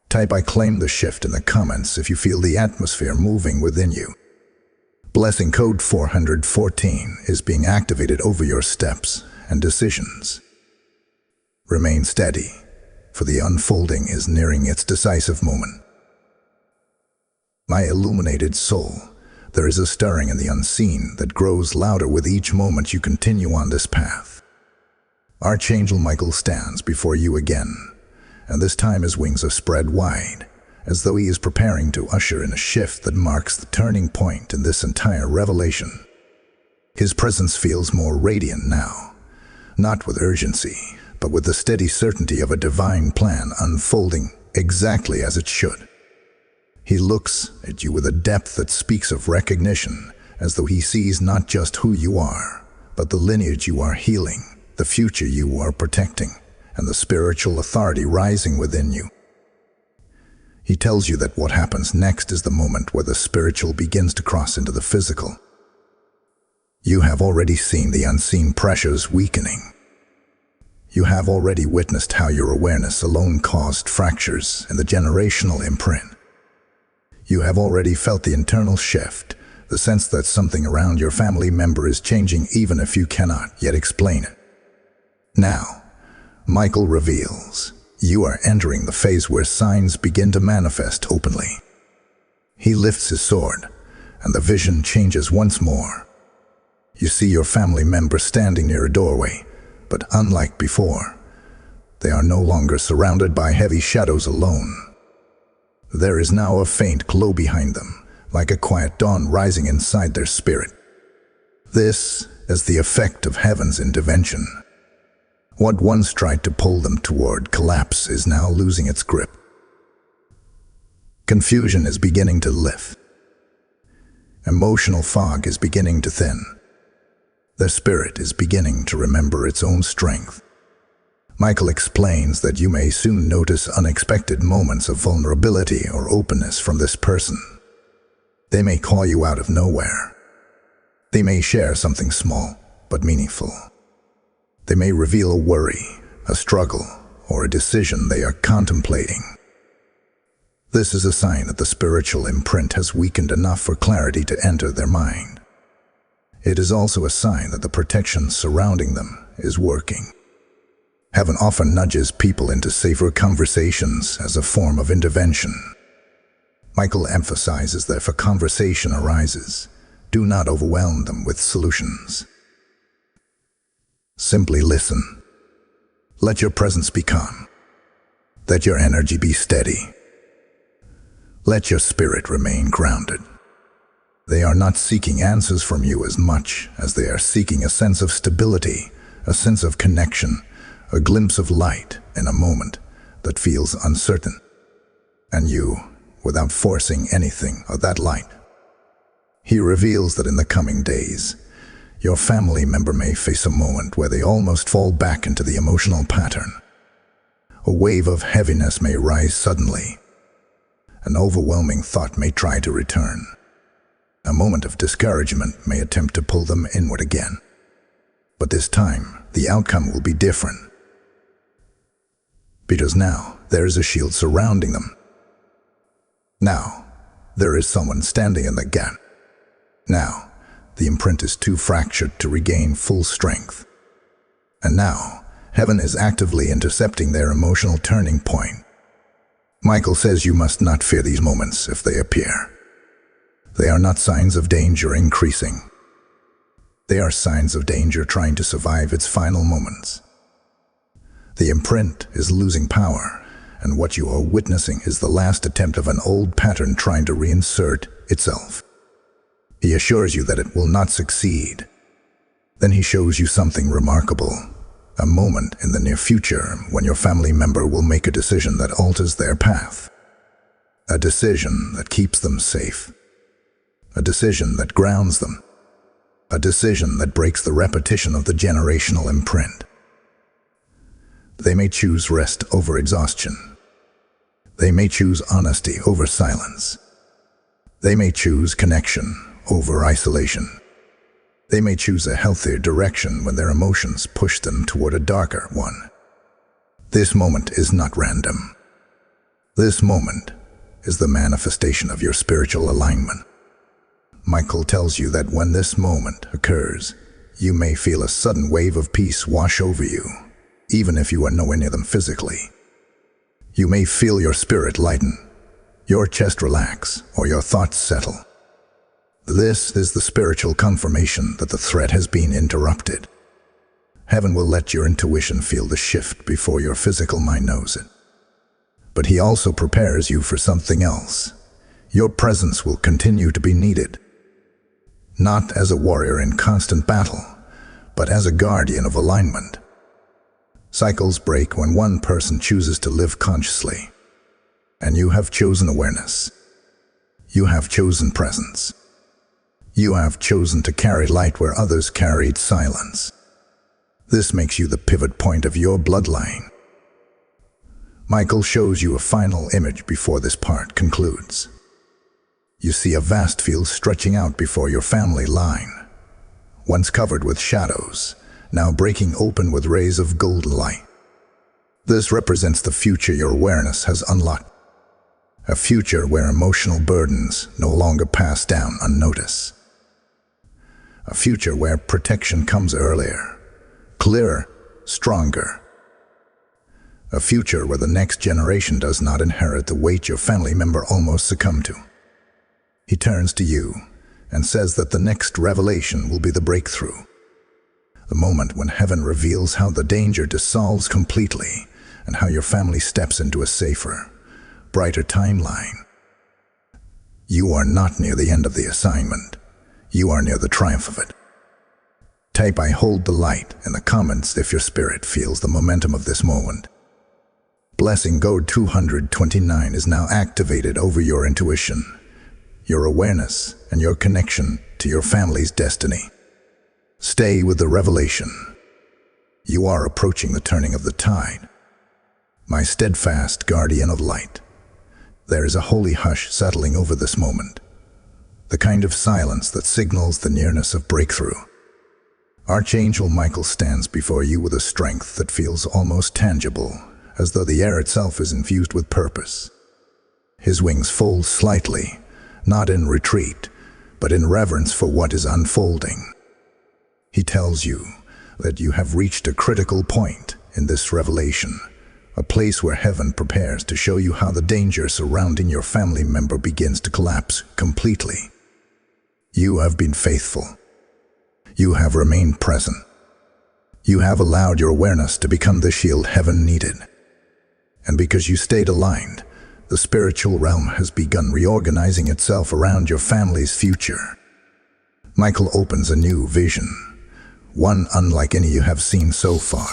Type "I claim the shift" in the comments if you feel the atmosphere moving within you. Blessing code 414 is being activated over your steps and decisions. Remain steady, for the unfolding is nearing its decisive moment. My illuminated soul, there is a stirring in the unseen that grows louder with each moment you continue on this path. Archangel Michael stands before you again, and this time his wings are spread wide, as though he is preparing to usher in a shift that marks the turning point in this entire revelation. His presence feels more radiant now, not with urgency, but with the steady certainty of a divine plan unfolding exactly as it should. He looks at you with a depth that speaks of recognition, as though he sees not just who you are, but the lineage you are healing, the future you are protecting, and the spiritual authority rising within you. He tells you that what happens next is the moment where the spiritual begins to cross into the physical. You have already seen the unseen pressures weakening. You have already witnessed how your awareness alone caused fractures in the generational imprint. You have already felt the internal shift, the sense that something around your family member is changing even if you cannot yet explain it. Now, Michael reveals, you are entering the phase where signs begin to manifest openly. He lifts his sword, and the vision changes once more. You see your family member standing near a doorway, but unlike before, they are no longer surrounded by heavy shadows alone. There is now a faint glow behind them, like a quiet dawn rising inside their spirit. This is the effect of heaven's intervention. What once tried to pull them toward collapse is now losing its grip. Confusion is beginning to lift. Emotional fog is beginning to thin. The spirit is beginning to remember its own strength. Michael explains that you may soon notice unexpected moments of vulnerability or openness from this person. They may call you out of nowhere. They may share something small but meaningful. They may reveal a worry, a struggle, or a decision they are contemplating. This is a sign that the spiritual imprint has weakened enough for clarity to enter their mind. It is also a sign that the protection surrounding them is working. Heaven often nudges people into safer conversations as a form of intervention. Michael emphasizes that if a conversation arises, Do not overwhelm them with solutions. Simply listen. Let your presence be calm. Let your energy be steady. Let your spirit remain grounded. They are not seeking answers from you as much as they are seeking a sense of stability, a sense of connection, a glimpse of light in a moment that feels uncertain. And you, without forcing anything of that light, he reveals that in the coming days, your family member may face a moment where they almost fall back into the emotional pattern. A wave of heaviness may rise suddenly. An overwhelming thought may try to return. A moment of discouragement may attempt to pull them inward again. But this time, the outcome will be different. Because now, there is a shield surrounding them. Now, there is someone standing in the gap. Now, the imprint is too fractured to regain full strength. And now, heaven is actively intercepting their emotional turning point. Michael says you must not fear these moments if they appear. They are not signs of danger increasing. They are signs of danger trying to survive its final moments. The imprint is losing power, and what you are witnessing is the last attempt of an old pattern trying to reinsert itself. He assures you that it will not succeed. Then he shows you something remarkable, a moment in the near future when your family member will make a decision that alters their path. A decision that keeps them safe. A decision that grounds them. A decision that breaks the repetition of the generational imprint. They may choose rest over exhaustion. They may choose honesty over silence. They may choose connection over isolation. They may choose a healthier direction when their emotions push them toward a darker one. This moment is not random. This moment is the manifestation of your spiritual alignment. Michael tells you that when this moment occurs, you may feel a sudden wave of peace wash over you, even if you are nowhere near them physically. You may feel your spirit lighten, your chest relax, or your thoughts settle. This is the spiritual confirmation that the threat has been interrupted. Heaven will let your intuition feel the shift before your physical mind knows it. But he also prepares you for something else. Your presence will continue to be needed. Not as a warrior in constant battle, but as a guardian of alignment. Cycles break when one person chooses to live consciously. And you have chosen awareness. You have chosen presence. You have chosen to carry light where others carried silence. This makes you the pivot point of your bloodline. Michael shows you a final image before this part concludes. You see a vast field stretching out before your family line, once covered with shadows, now breaking open with rays of golden light. This represents the future your awareness has unlocked. A future where emotional burdens no longer pass down unnoticed. A future where protection comes earlier, clearer, stronger. A future where the next generation does not inherit the weight your family member almost succumbed to. He turns to you and says that the next revelation will be the breakthrough. The moment when heaven reveals how the danger dissolves completely and how your family steps into a safer, brighter timeline. You are not near the end of the assignment. You are near the triumph of it. Type "I hold the light" in the comments if your spirit feels the momentum of this moment. Blessing Code 229 is now activated over your intuition, your awareness, and your connection to your family's destiny. Stay with the revelation. You are approaching the turning of the tide. My steadfast guardian of light. There is a holy hush settling over this moment. The kind of silence that signals the nearness of breakthrough. Archangel Michael stands before you with a strength that feels almost tangible, as though the air itself is infused with purpose. His wings fold slightly, not in retreat, but in reverence for what is unfolding. He tells you that you have reached a critical point in this revelation, a place where heaven prepares to show you how the danger surrounding your family member begins to collapse completely. You have been faithful. You have remained present. You have allowed your awareness to become the shield heaven needed. And because you stayed aligned, the spiritual realm has begun reorganizing itself around your family's future. Michael opens a new vision, one unlike any you have seen so far.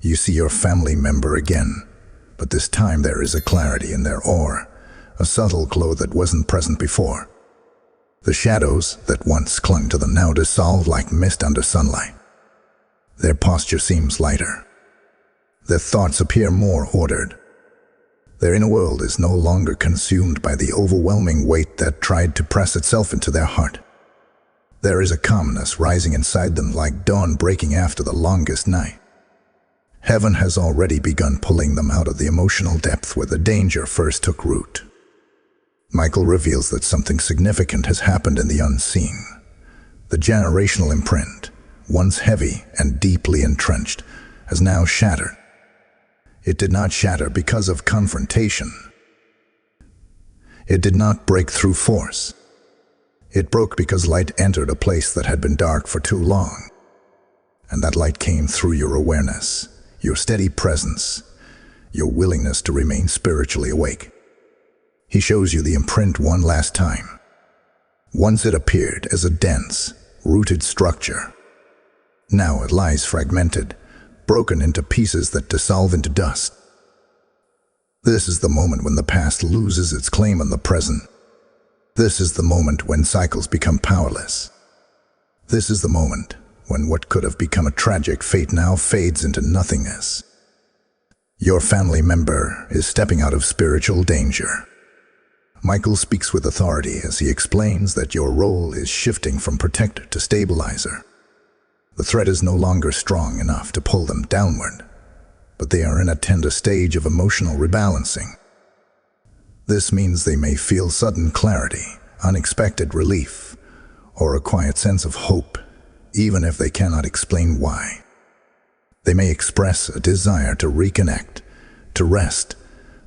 You see your family member again, but this time there is a clarity in their aura, a subtle glow that wasn't present before. The shadows that once clung to them now dissolve like mist under sunlight. Their posture seems lighter. Their thoughts appear more ordered. Their inner world is no longer consumed by the overwhelming weight that tried to press itself into their heart. There is a calmness rising inside them like dawn breaking after the longest night. Heaven has already begun pulling them out of the emotional depth where the danger first took root. Michael reveals that something significant has happened in the unseen. The generational imprint, once heavy and deeply entrenched, has now shattered. It did not shatter because of confrontation. It did not break through force. It broke because light entered a place that had been dark for too long. And that light came through your awareness, your steady presence, your willingness to remain spiritually awake. He shows you the imprint one last time. Once it appeared as a dense, rooted structure. Now it lies fragmented, broken into pieces that dissolve into dust. This is the moment when the past loses its claim on the present. This is the moment when cycles become powerless. This is the moment when what could have become a tragic fate now fades into nothingness. Your family member is stepping out of spiritual danger. Michael speaks with authority as he explains that your role is shifting from protector to stabilizer. The threat is no longer strong enough to pull them downward, but they are in a tender stage of emotional rebalancing. This means they may feel sudden clarity, unexpected relief, or a quiet sense of hope, even if they cannot explain why. They may express a desire to reconnect, to rest,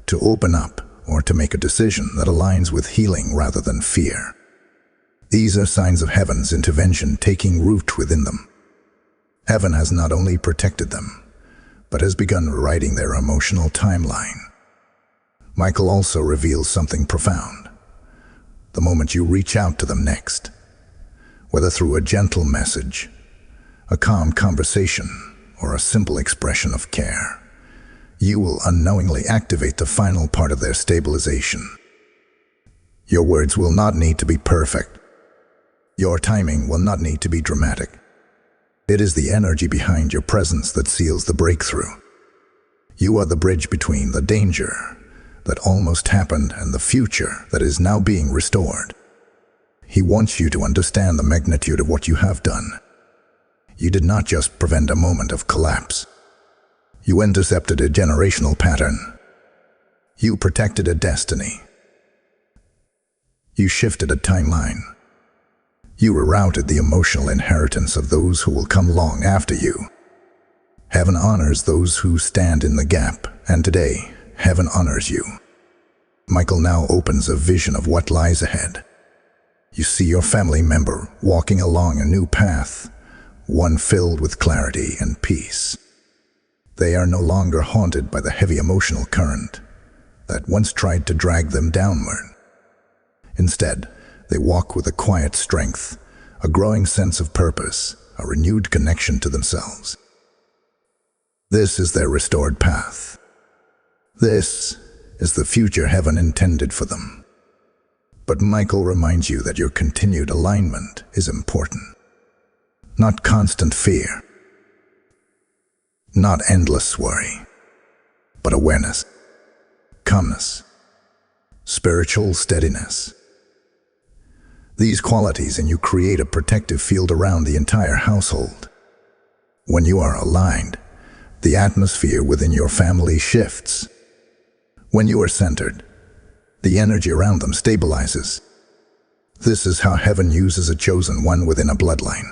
to open up, or to make a decision that aligns with healing rather than fear. These are signs of heaven's intervention taking root within them. Heaven has not only protected them, but has begun rewriting their emotional timeline. Michael also reveals something profound. The moment you reach out to them next, whether through a gentle message, a calm conversation, or a simple expression of care, you will unknowingly activate the final part of their stabilization. Your words will not need to be perfect. Your timing will not need to be dramatic. It is the energy behind your presence that seals the breakthrough. You are the bridge between the danger that almost happened and the future that is now being restored. He wants you to understand the magnitude of what you have done. You did not just prevent a moment of collapse. You intercepted a generational pattern. You protected a destiny. You shifted a timeline. You rerouted the emotional inheritance of those who will come long after you. Heaven honors those who stand in the gap, and today, heaven honors you. Michael now opens a vision of what lies ahead. You see your family member walking along a new path, one filled with clarity and peace. They are no longer haunted by the heavy emotional current that once tried to drag them downward. Instead, they walk with a quiet strength, a growing sense of purpose, a renewed connection to themselves. This is their restored path. This is the future heaven intended for them. But Michael reminds you that your continued alignment is important. Not constant fear, not endless worry, but awareness, calmness, spiritual steadiness. These qualities in you create a protective field around the entire household. When you are aligned, the atmosphere within your family shifts. When you are centered, the energy around them stabilizes. This is how heaven uses a chosen one within a bloodline.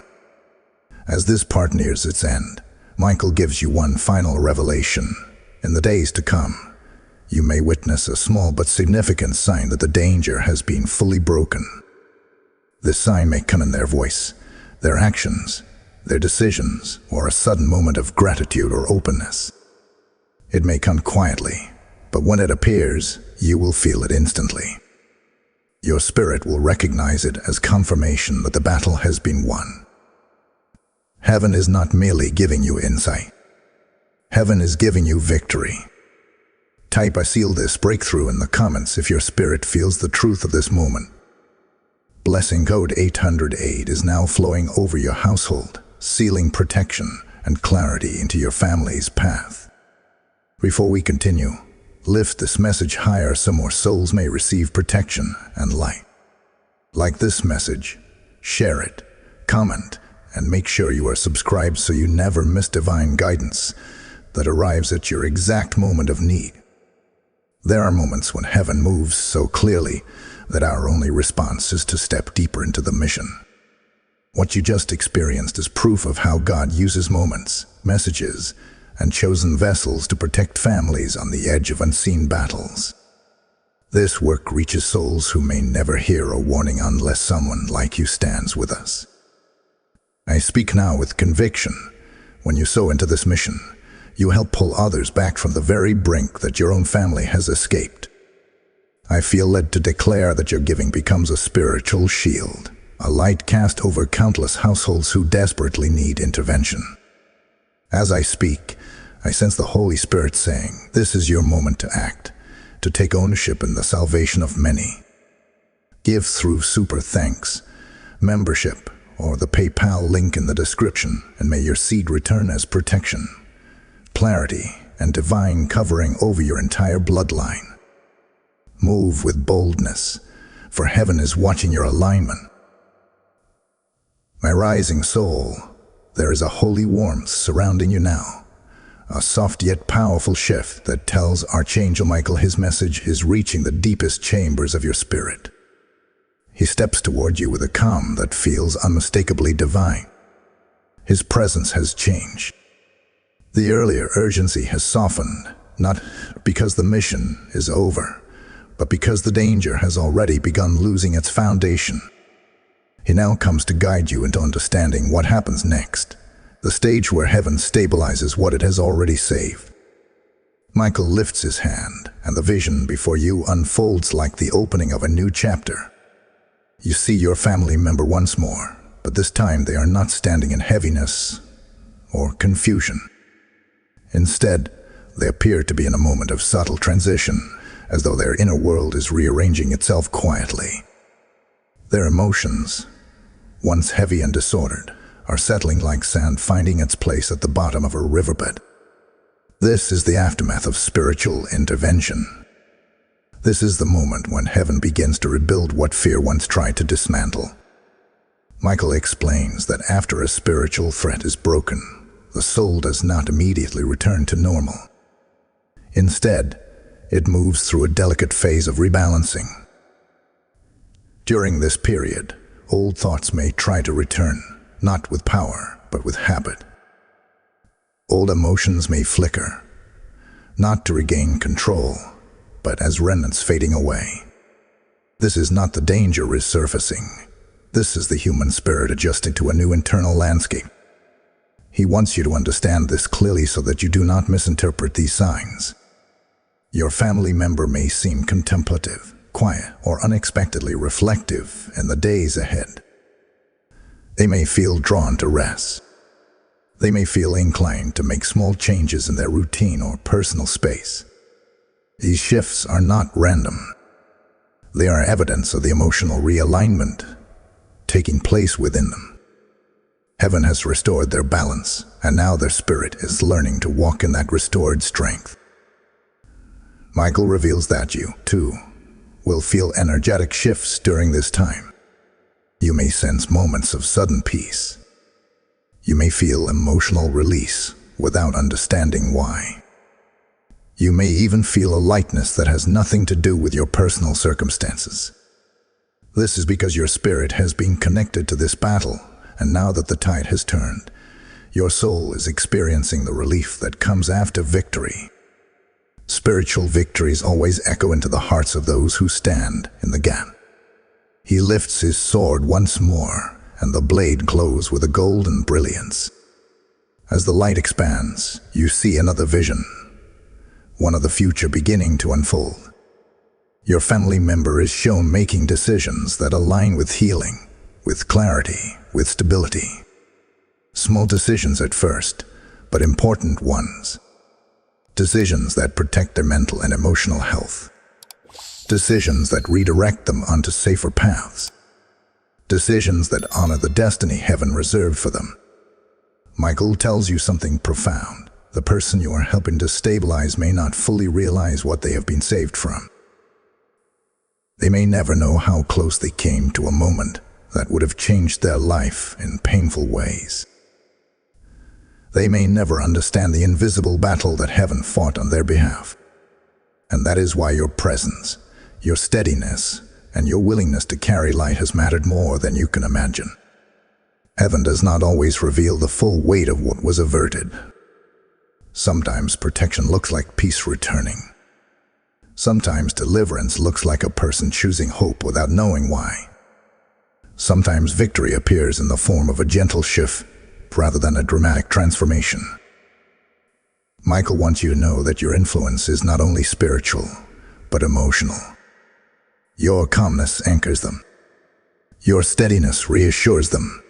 As this part nears its end, Michael gives you one final revelation. In the days to come, you may witness a small but significant sign that the danger has been fully broken. This sign may come in their voice, their actions, their decisions, or a sudden moment of gratitude or openness. It may come quietly, but when it appears, you will feel it instantly. Your spirit will recognize it as confirmation that the battle has been won. Heaven is not merely giving you insight. Heaven is giving you victory. Type "I seal this breakthrough" in the comments if your spirit feels the truth of this moment. Blessing code 808 is now flowing over your household, sealing protection and clarity into your family's path. Before we continue, lift this message higher so more souls may receive protection and light. Like this message, share it, comment, and make sure you are subscribed so you never miss divine guidance that arrives at your exact moment of need. There are moments when heaven moves so clearly that our only response is to step deeper into the mission. What you just experienced is proof of how God uses moments, messages, and chosen vessels to protect families on the edge of unseen battles. This work reaches souls who may never hear a warning unless someone like you stands with us. I speak now with conviction. When you sow into this mission, you help pull others back from the very brink that your own family has escaped. I feel led to declare that your giving becomes a spiritual shield, a light cast over countless households who desperately need intervention. As I speak, I sense the Holy Spirit saying, this is your moment to act, to take ownership in the salvation of many. Give through super thanks, membership, or the PayPal link in the description, and may your seed return as protection, clarity, and divine covering over your entire bloodline. Move with boldness, for heaven is watching your alignment. My rising soul, there is a holy warmth surrounding you now, a soft yet powerful shift that tells Archangel Michael his message is reaching the deepest chambers of your spirit. He steps toward you with a calm that feels unmistakably divine. His presence has changed. The earlier urgency has softened, not because the mission is over, but because the danger has already begun losing its foundation. He now comes to guide you into understanding what happens next, the stage where heaven stabilizes what it has already saved. Michael lifts his hand, and the vision before you unfolds like the opening of a new chapter. You see your family member once more, but this time they are not standing in heaviness or confusion. Instead, they appear to be in a moment of subtle transition, as though their inner world is rearranging itself quietly. Their emotions, once heavy and disordered, are settling like sand finding its place at the bottom of a riverbed. This is the aftermath of spiritual intervention. This is the moment when heaven begins to rebuild what fear once tried to dismantle. Michael explains that after a spiritual threat is broken, the soul does not immediately return to normal. Instead, it moves through a delicate phase of rebalancing. During this period, old thoughts may try to return, not with power, but with habit. Old emotions may flicker, not to regain control, but as remnants fading away. This is not the danger resurfacing. This is the human spirit adjusting to a new internal landscape. He wants you to understand this clearly so that you do not misinterpret these signs. Your family member may seem contemplative, quiet, or unexpectedly reflective in the days ahead. They may feel drawn to rest. They may feel inclined to make small changes in their routine or personal space. These shifts are not random. They are evidence of the emotional realignment taking place within them. Heaven has restored their balance, and now their spirit is learning to walk in that restored strength. Michael reveals that you, too, will feel energetic shifts during this time. You may sense moments of sudden peace. You may feel emotional release without understanding why. You may even feel a lightness that has nothing to do with your personal circumstances. This is because your spirit has been connected to this battle, and now that the tide has turned, your soul is experiencing the relief that comes after victory. Spiritual victories always echo into the hearts of those who stand in the gap. He lifts his sword once more, and the blade glows with a golden brilliance. As the light expands, you see another vision, one of the future beginning to unfold. Your family member is shown making decisions that align with healing, with clarity, with stability. Small decisions at first, but important ones. Decisions that protect their mental and emotional health. Decisions that redirect them onto safer paths. Decisions that honor the destiny heaven reserved for them. Michael tells you something profound. The person you are helping to stabilize may not fully realize what they have been saved from. They may never know how close they came to a moment that would have changed their life in painful ways. They may never understand the invisible battle that heaven fought on their behalf. And that is why your presence, your steadiness, and your willingness to carry light has mattered more than you can imagine. Heaven does not always reveal the full weight of what was averted. Sometimes protection looks like peace returning. Sometimes deliverance looks like a person choosing hope without knowing why. Sometimes victory appears in the form of a gentle shift rather than a dramatic transformation. Michael wants you to know that your influence is not only spiritual, but emotional. Your calmness anchors them. Your steadiness reassures them.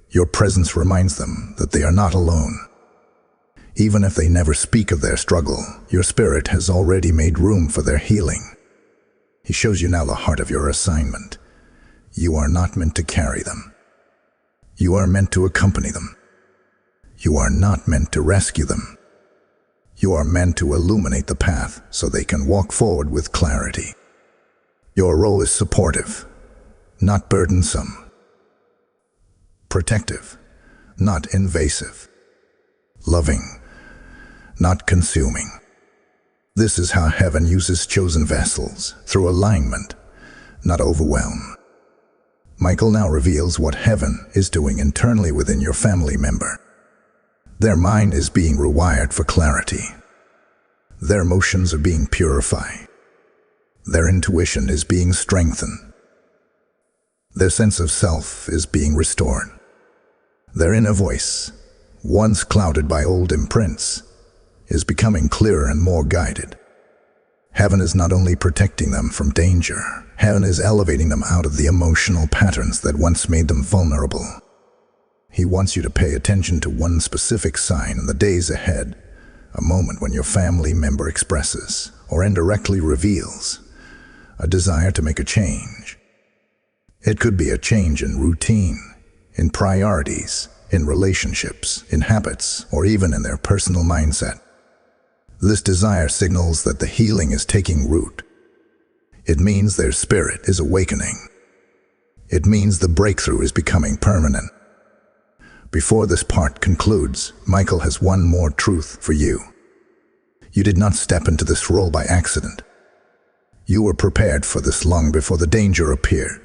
Your presence reminds them that they are not alone. Even if they never speak of their struggle, your spirit has already made room for their healing. He shows you now the heart of your assignment. You are not meant to carry them. You are meant to accompany them. You are not meant to rescue them. You are meant to illuminate the path so they can walk forward with clarity. Your role is supportive, not burdensome. Protective, not invasive. Loving, not consuming. This is how heaven uses chosen vessels, through alignment, not overwhelm. Michael now reveals what heaven is doing internally within your family member. Their mind is being rewired for clarity. Their emotions are being purified. Their intuition is being strengthened. Their sense of self is being restored. Their inner voice, once clouded by old imprints, is becoming clearer and more guided. Heaven is not only protecting them from danger, heaven is elevating them out of the emotional patterns that once made them vulnerable. He wants you to pay attention to one specific sign in the days ahead, a moment when your family member expresses, or indirectly reveals, a desire to make a change. It could be a change in routine, in priorities, in relationships, in habits, or even in their personal mindset. This desire signals that the healing is taking root. It means their spirit is awakening. It means the breakthrough is becoming permanent. Before this part concludes, Michael has one more truth for you. You did not step into this role by accident. You were prepared for this long before the danger appeared.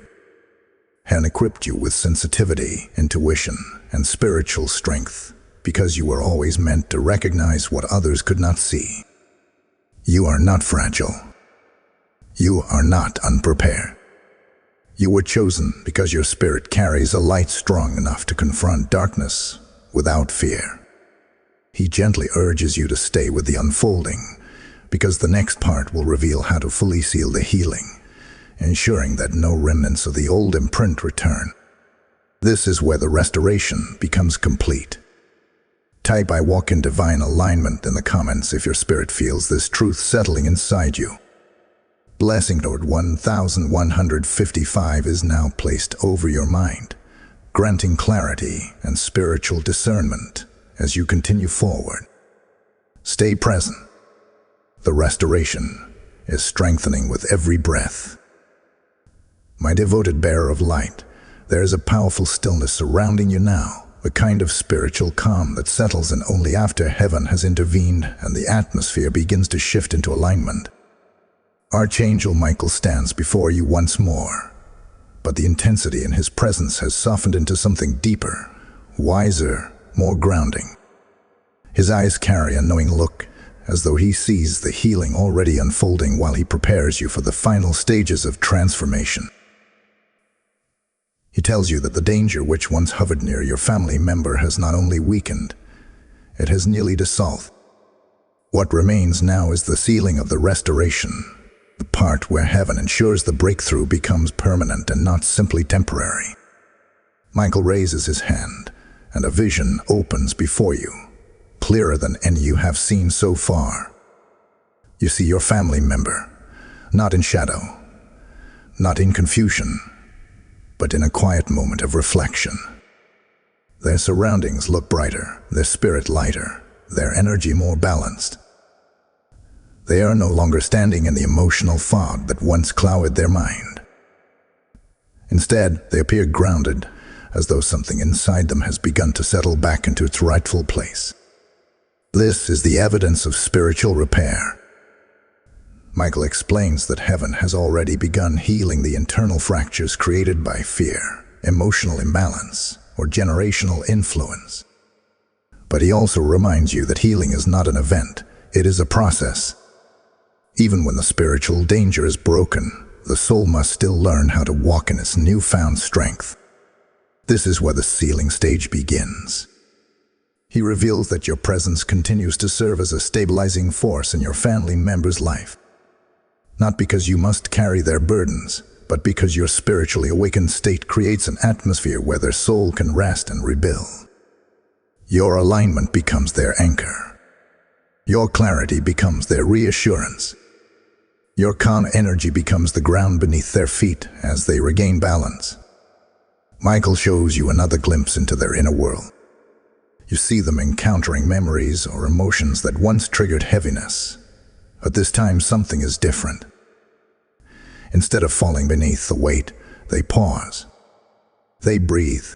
Heaven equipped you with sensitivity, intuition, and spiritual strength, because you were always meant to recognize what others could not see. You are not fragile. You are not unprepared. You were chosen because your spirit carries a light strong enough to confront darkness without fear. He gently urges you to stay with the unfolding, because the next part will reveal how to fully seal the healing, ensuring that no remnants of the old imprint return. This is where the restoration becomes complete. Type "I walk in divine alignment" in the comments if your spirit feels this truth settling inside you. Blessing Code 1155 is now placed over your mind, granting clarity and spiritual discernment as you continue forward. Stay present. The restoration is strengthening with every breath. My devoted bearer of light, there is a powerful stillness surrounding you now, a kind of spiritual calm that settles in only after heaven has intervened and the atmosphere begins to shift into alignment. Archangel Michael stands before you once more, but the intensity in his presence has softened into something deeper, wiser, more grounding. His eyes carry a knowing look, as though he sees the healing already unfolding while he prepares you for the final stages of transformation. He tells you that the danger which once hovered near your family member has not only weakened, it has nearly dissolved. What remains now is the sealing of the restoration, the part where heaven ensures the breakthrough becomes permanent and not simply temporary. Michael raises his hand, and a vision opens before you, clearer than any you have seen so far. You see your family member, not in shadow, not in confusion, but in a quiet moment of reflection. Their surroundings look brighter, their spirit lighter, their energy more balanced. They are no longer standing in the emotional fog that once clouded their mind. Instead, they appear grounded, as though something inside them has begun to settle back into its rightful place. This is the evidence of spiritual repair. Michael explains that heaven has already begun healing the internal fractures created by fear, emotional imbalance, or generational influence. But he also reminds you that healing is not an event, it is a process. Even when the spiritual danger is broken, the soul must still learn how to walk in its newfound strength. This is where the sealing stage begins. He reveals that your presence continues to serve as a stabilizing force in your family member's life. Not because you must carry their burdens, but because your spiritually awakened state creates an atmosphere where their soul can rest and rebuild. Your alignment becomes their anchor. Your clarity becomes their reassurance. Your calm energy becomes the ground beneath their feet as they regain balance. Michael shows you another glimpse into their inner world. You see them encountering memories or emotions that once triggered heaviness, but this time something is different. Instead of falling beneath the weight, they pause. They breathe.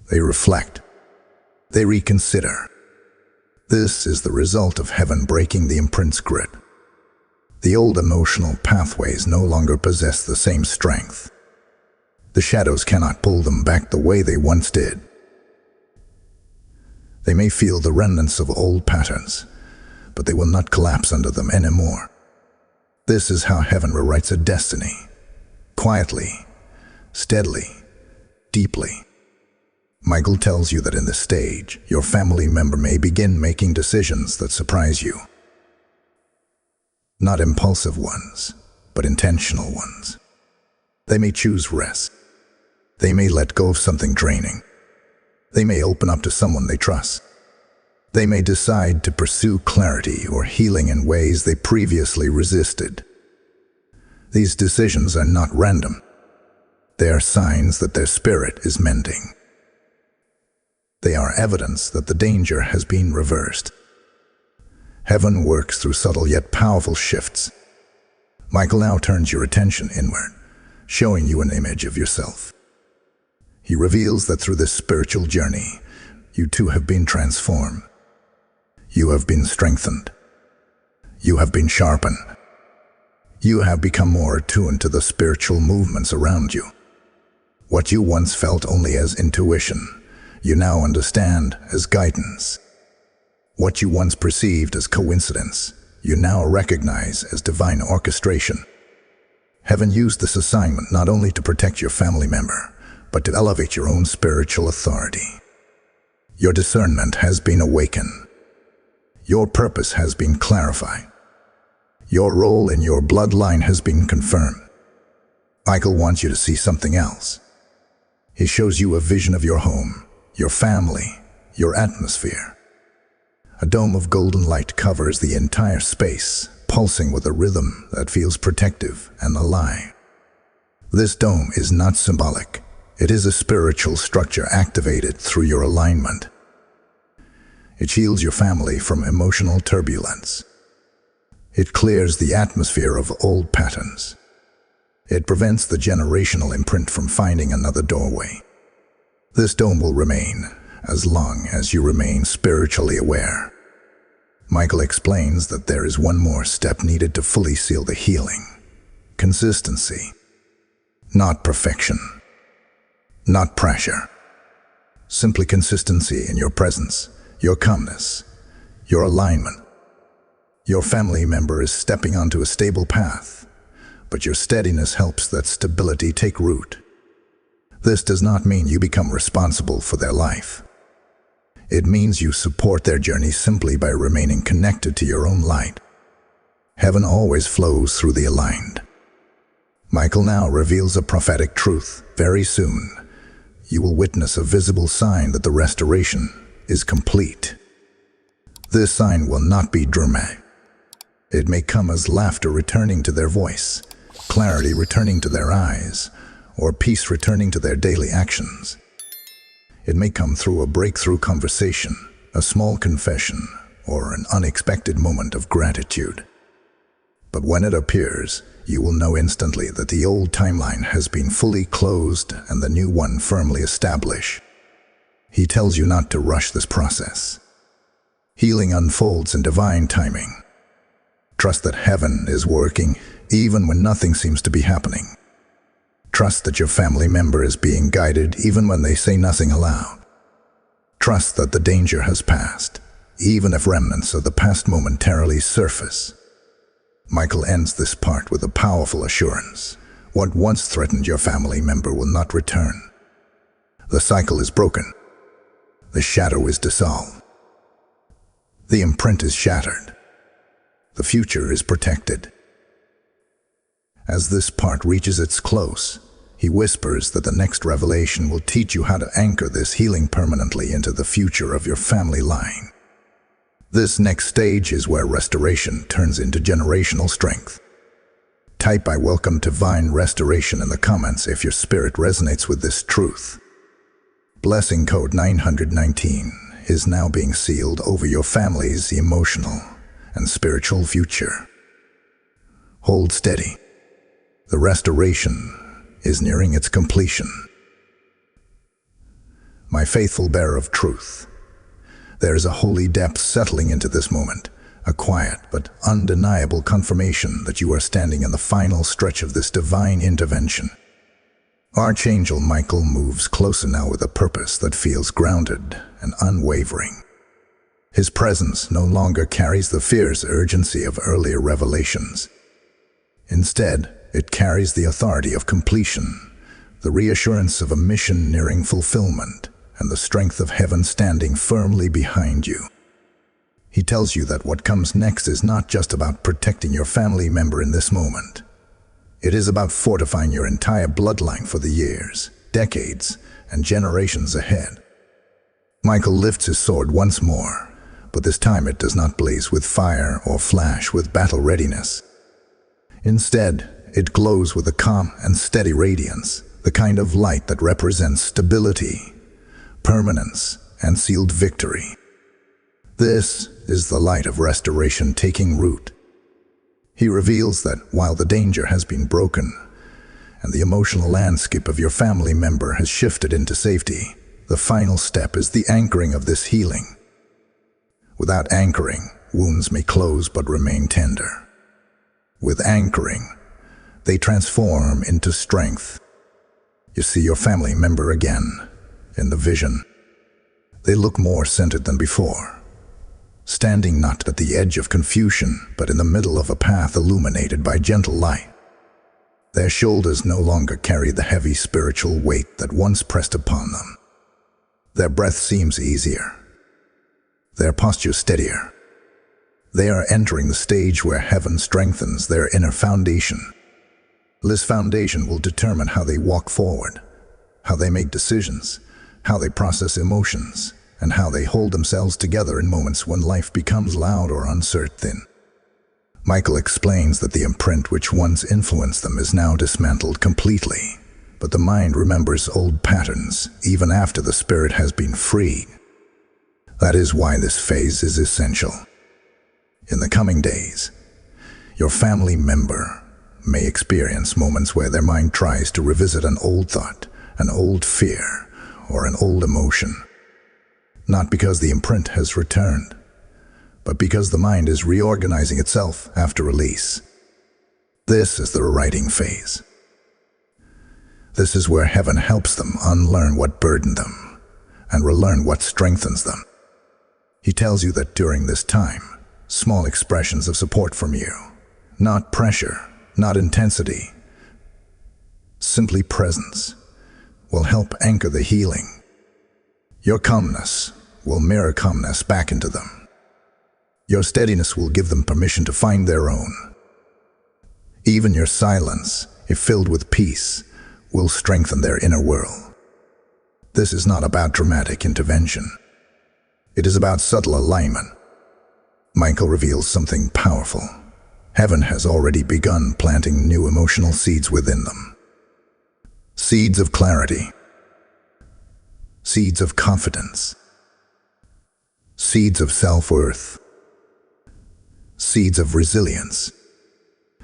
They reflect. They reconsider. This is the result of heaven breaking the imprint's grip. The old emotional pathways no longer possess the same strength. The shadows cannot pull them back the way they once did. They may feel the remnants of old patterns, but they will not collapse under them anymore. This is how heaven rewrites a destiny. Quietly, steadily, deeply. Michael tells you that in this stage, your family member may begin making decisions that surprise you. Not impulsive ones, but intentional ones. They may choose rest. They may let go of something draining. They may open up to someone they trust. They may decide to pursue clarity or healing in ways they previously resisted. These decisions are not random. They are signs that their spirit is mending. They are evidence that the danger has been reversed. Heaven works through subtle yet powerful shifts. Michael now turns your attention inward, showing you an image of yourself. He reveals that through this spiritual journey, you too have been transformed. You have been strengthened. You have been sharpened. You have become more attuned to the spiritual movements around you. What you once felt only as intuition, you now understand as guidance. What you once perceived as coincidence, you now recognize as divine orchestration. Heaven used this assignment not only to protect your family member, but to elevate your own spiritual authority. Your discernment has been awakened. Your purpose has been clarified. Your role in your bloodline has been confirmed. Michael wants you to see something else. He shows you a vision of your home, your family, your atmosphere. A dome of golden light covers the entire space, pulsing with a rhythm that feels protective and alive. This dome is not symbolic. It is a spiritual structure activated through your alignment. It shields your family from emotional turbulence. It clears the atmosphere of old patterns. It prevents the generational imprint from finding another doorway. This dome will remain as long as you remain spiritually aware. Michael explains that there is one more step needed to fully seal the healing. Consistency. Not perfection. Not pressure. Simply consistency in your presence, your calmness, your alignment. Your family member is stepping onto a stable path, but your steadiness helps that stability take root. This does not mean you become responsible for their life. It means you support their journey simply by remaining connected to your own light. Heaven always flows through the aligned. Michael now reveals a prophetic truth. Very soon, you will witness a visible sign that the restoration is complete. This sign will not be dramatic. It may come as laughter returning to their voice, clarity returning to their eyes, or peace returning to their daily actions. It may come through a breakthrough conversation, a small confession, or an unexpected moment of gratitude. But when it appears, you will know instantly that the old timeline has been fully closed and the new one firmly established. He tells you not to rush this process. Healing unfolds in divine timing. Trust that heaven is working even when nothing seems to be happening. Trust that your family member is being guided even when they say nothing aloud. Trust that the danger has passed, even if remnants of the past momentarily surface. Michael ends this part with a powerful assurance. What once threatened your family member will not return. The cycle is broken. The shadow is dissolved. The imprint is shattered. The future is protected. As this part reaches its close, he whispers that the next revelation will teach you how to anchor this healing permanently into the future of your family line. This next stage is where restoration turns into generational strength. Type "I welcome divine restoration" in the comments if your spirit resonates with this truth. Blessing code 919 is now being sealed over your family's emotional and spiritual future. Hold steady. The restoration is nearing its completion. My faithful bearer of truth, there is a holy depth settling into this moment, a quiet but undeniable confirmation that you are standing in the final stretch of this divine intervention. Archangel Michael moves closer now with a purpose that feels grounded and unwavering. His presence no longer carries the fierce urgency of earlier revelations. Instead, it carries the authority of completion, the reassurance of a mission nearing fulfillment, and the strength of heaven standing firmly behind you. He tells you that what comes next is not just about protecting your family member in this moment. It is about fortifying your entire bloodline for the years, decades, and generations ahead. Michael lifts his sword once more, but this time it does not blaze with fire or flash with battle readiness. Instead, it glows with a calm and steady radiance, the kind of light that represents stability, permanence, and sealed victory. This is the light of restoration taking root. He reveals that while the danger has been broken and the emotional landscape of your family member has shifted into safety, the final step is the anchoring of this healing. Without anchoring, wounds may close but remain tender. With anchoring, they transform into strength. You see your family member again in the vision. They look more centered than before, standing not at the edge of confusion, but in the middle of a path illuminated by gentle light. Their shoulders no longer carry the heavy spiritual weight that once pressed upon them. Their breath seems easier, their posture steadier. They are entering the stage where heaven strengthens their inner foundation. This foundation will determine how they walk forward, how they make decisions, how they process emotions, and how they hold themselves together in moments when life becomes loud or uncertain. Michael explains that the imprint which once influenced them is now dismantled completely, but the mind remembers old patterns even after the spirit has been freed. That is why this phase is essential. In the coming days, your family member may experience moments where their mind tries to revisit an old thought, an old fear, or an old emotion. Not because the imprint has returned, but because the mind is reorganizing itself after release. This is the rewriting phase. This is where heaven helps them unlearn what burdened them and relearn what strengthens them. He tells you that during this time, small expressions of support from you, not pressure, not intensity, simply presence, will help anchor the healing. Your calmness will mirror calmness back into them. Your steadiness will give them permission to find their own. Even your silence, if filled with peace, will strengthen their inner world. This is not about dramatic intervention. It is about subtle alignment. Michael reveals something powerful. Heaven has already begun planting new emotional seeds within them. Seeds of clarity. Seeds of confidence. Seeds of self-worth. Seeds of resilience.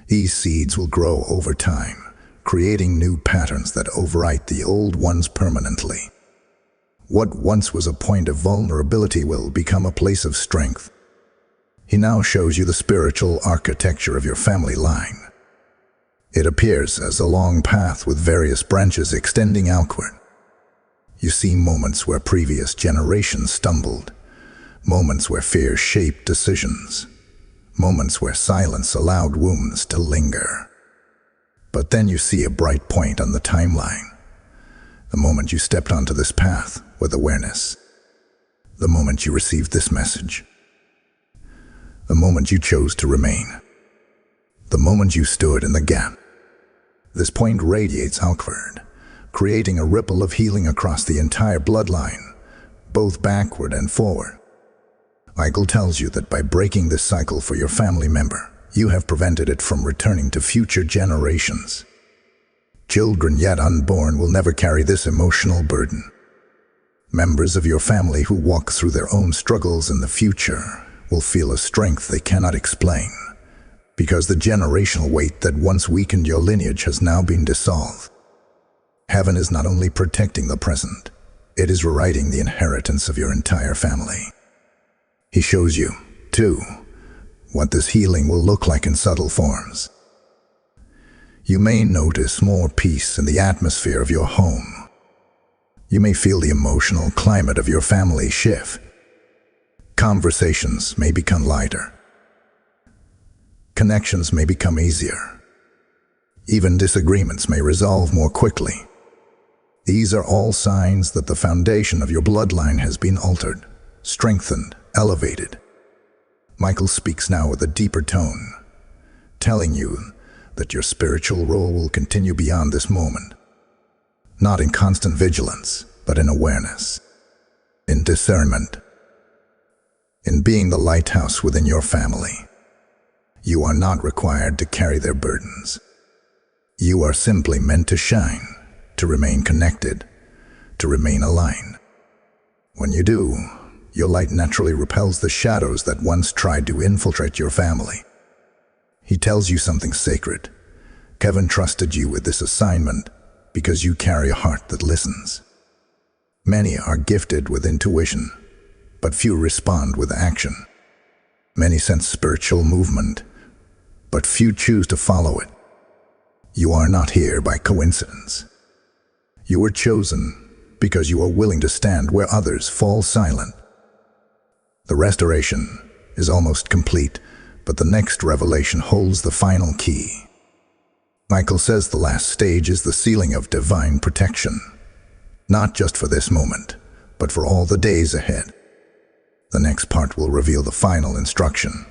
These seeds will grow over time, creating new patterns that overwrite the old ones permanently. What once was a point of vulnerability will become a place of strength. He now shows you the spiritual architecture of your family line. It appears as a long path with various branches extending outward. You see moments where previous generations stumbled, moments where fear shaped decisions, moments where silence allowed wounds to linger. But then you see a bright point on the timeline. The moment you stepped onto this path with awareness. The moment you received this message. The moment you chose to remain. The moment you stood in the gap. This point radiates outward, creating a ripple of healing across the entire bloodline, both backward and forward. Michael tells you that by breaking this cycle for your family member, you have prevented it from returning to future generations. Children yet unborn will never carry this emotional burden. Members of your family who walk through their own struggles in the future will feel a strength they cannot explain, because the generational weight that once weakened your lineage has now been dissolved. Heaven is not only protecting the present, it is rewriting the inheritance of your entire family. He shows you, too, what this healing will look like in subtle forms. You may notice more peace in the atmosphere of your home. You may feel the emotional climate of your family shift. Conversations may become lighter. Connections may become easier. Even disagreements may resolve more quickly. These are all signs that the foundation of your bloodline has been altered, strengthened, elevated. Michael speaks now with a deeper tone, telling you that your spiritual role will continue beyond this moment. Not in constant vigilance, but in awareness, in discernment, in being the lighthouse within your family. You are not required to carry their burdens. You are simply meant to shine, to remain connected, to remain aligned. When you do, your light naturally repels the shadows that once tried to infiltrate your family. He tells you something sacred. Kevin trusted you with this assignment because you carry a heart that listens. Many are gifted with intuition, but few respond with action. Many sense spiritual movement, but few choose to follow it. You are not here by coincidence. You were chosen because you are willing to stand where others fall silent. The restoration is almost complete, but the next revelation holds the final key. Michael says the last stage is the sealing of divine protection, not just for this moment, but for all the days ahead. The next part will reveal the final instruction,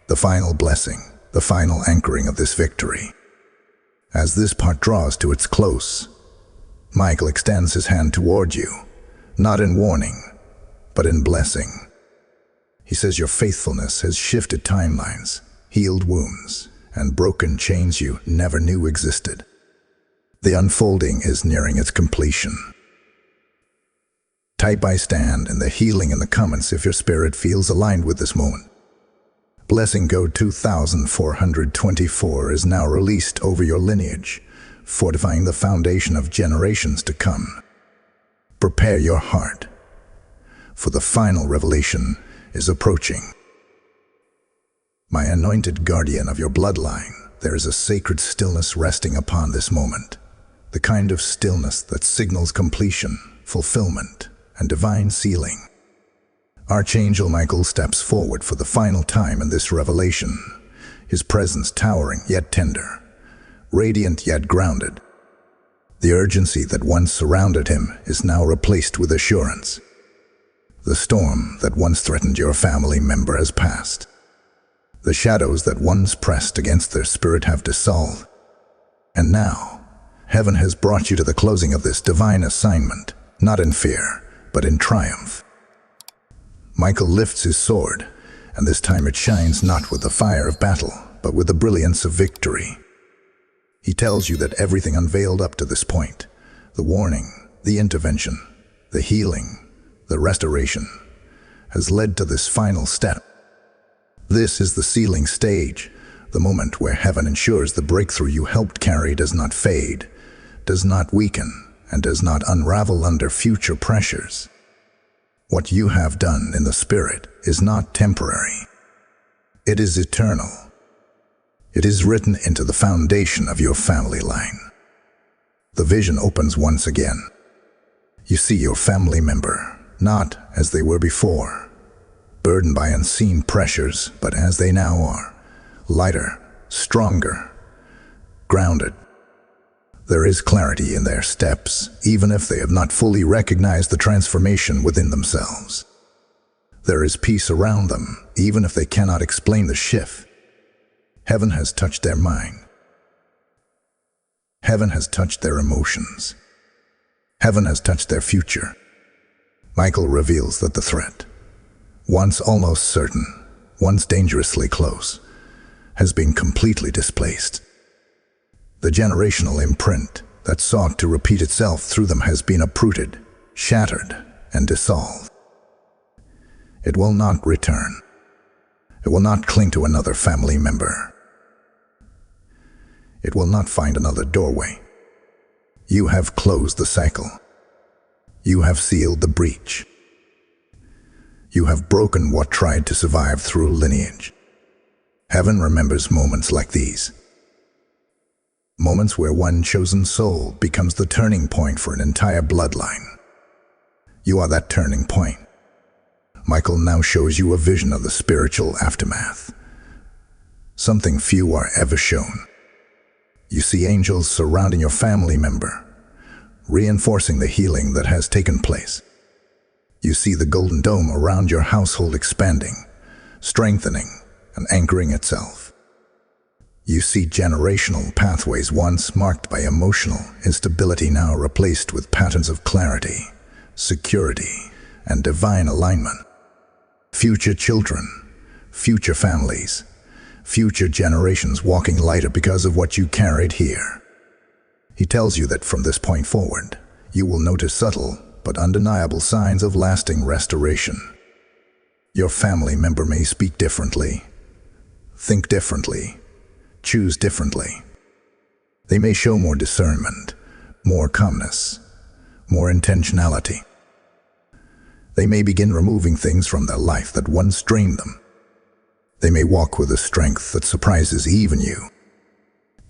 the final blessing, the final anchoring of this victory. As this part draws to its close, Michael extends his hand toward you, not in warning, but in blessing. He says your faithfulness has shifted timelines, healed wounds, and broken chains you never knew existed. The unfolding is nearing its completion. Type "I stand" in the healing in the comments if your spirit feels aligned with this moment. Blessing Code 2424 is now released over your lineage, fortifying the foundation of generations to come. Prepare your heart, for the final revelation is approaching. My anointed guardian of your bloodline, there is a sacred stillness resting upon this moment, the kind of stillness that signals completion, fulfillment, and divine sealing. Archangel Michael steps forward for the final time in this revelation, his presence towering yet tender, radiant yet grounded. The urgency that once surrounded him is now replaced with assurance. The storm that once threatened your family member has passed. The shadows that once pressed against their spirit have dissolved. And now, heaven has brought you to the closing of this divine assignment, not in fear, but in triumph. Michael lifts his sword, and this time it shines not with the fire of battle, but with the brilliance of victory. He tells you that everything unveiled up to this point, the warning, the intervention, the healing, the restoration, has led to this final step. This is the sealing stage, the moment where heaven ensures the breakthrough you helped carry does not fade, does not weaken, and does not unravel under future pressures. What you have done in the spirit is not temporary. It is eternal. It is written into the foundation of your family line. The vision opens once again. You see your family member, not as they were before, burdened by unseen pressures, but as they now are, lighter, stronger, grounded. There is clarity in their steps, even if they have not fully recognized the transformation within themselves. There is peace around them, even if they cannot explain the shift. Heaven has touched their mind. Heaven has touched their emotions. Heaven has touched their future. Michael reveals that the threat, once almost certain, once dangerously close, has been completely displaced. The generational imprint that sought to repeat itself through them has been uprooted, shattered, and dissolved. It will not return. It will not cling to another family member. It will not find another doorway. You have closed the cycle. You have sealed the breach. You have broken what tried to survive through lineage. Heaven remembers moments like these. Moments where one chosen soul becomes the turning point for an entire bloodline. You are that turning point. Michael now shows you a vision of the spiritual aftermath. Something few are ever shown. You see angels surrounding your family member, reinforcing the healing that has taken place. You see the golden dome around your household expanding, strengthening, and anchoring itself. You see generational pathways once marked by emotional instability now replaced with patterns of clarity, security, and divine alignment. Future children, future families, future generations walking lighter because of what you carried here. He tells you that from this point forward, you will notice subtle but undeniable signs of lasting restoration. Your family member may speak differently, think differently, choose differently. They may show more discernment, more calmness, more intentionality. They may begin removing things from their life that once drained them. They may walk with a strength that surprises even you.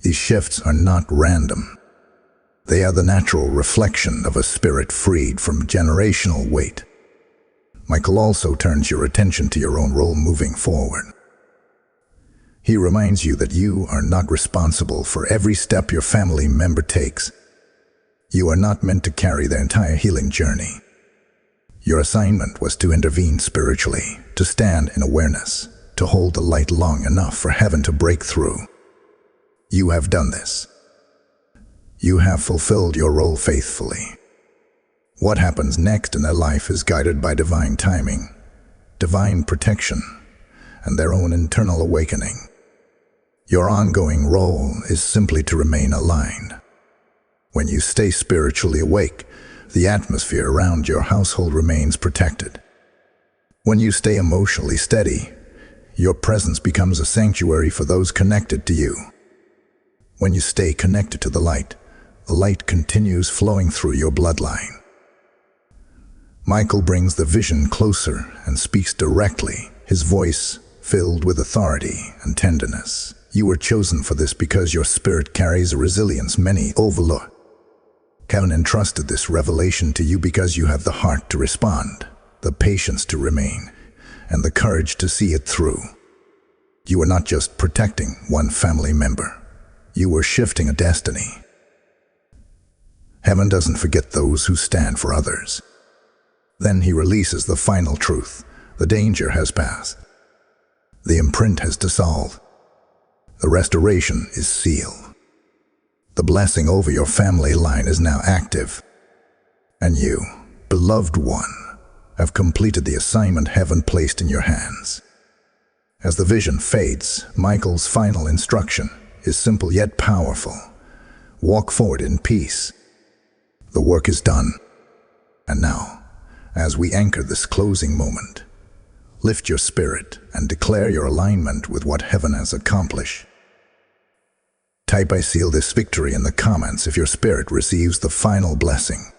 These shifts are not random. They are the natural reflection of a spirit freed from generational weight. Michael also turns your attention to your own role moving forward. He reminds you that you are not responsible for every step your family member takes. You are not meant to carry their entire healing journey. Your assignment was to intervene spiritually, to stand in awareness, to hold the light long enough for heaven to break through. You have done this. You have fulfilled your role faithfully. What happens next in their life is guided by divine timing, divine protection, and their own internal awakening. Your ongoing role is simply to remain aligned. When you stay spiritually awake, the atmosphere around your household remains protected. When you stay emotionally steady, your presence becomes a sanctuary for those connected to you. When you stay connected to the light continues flowing through your bloodline. Michael brings the vision closer and speaks directly, his voice filled with authority and tenderness. You were chosen for this because your spirit carries a resilience many overlook. Heaven entrusted this revelation to you because you have the heart to respond, the patience to remain, and the courage to see it through. You were not just protecting one family member. You were shifting a destiny. Heaven doesn't forget those who stand for others. Then he releases the final truth. The danger has passed. The imprint has dissolved. The restoration is sealed. The blessing over your family line is now active. And you, beloved one, have completed the assignment heaven placed in your hands. As the vision fades, Michael's final instruction is simple yet powerful. Walk forward in peace. The work is done. And now, as we anchor this closing moment, lift your spirit and declare your alignment with what heaven has accomplished. Type "I seal this victory" in the comments if your spirit receives the final blessing.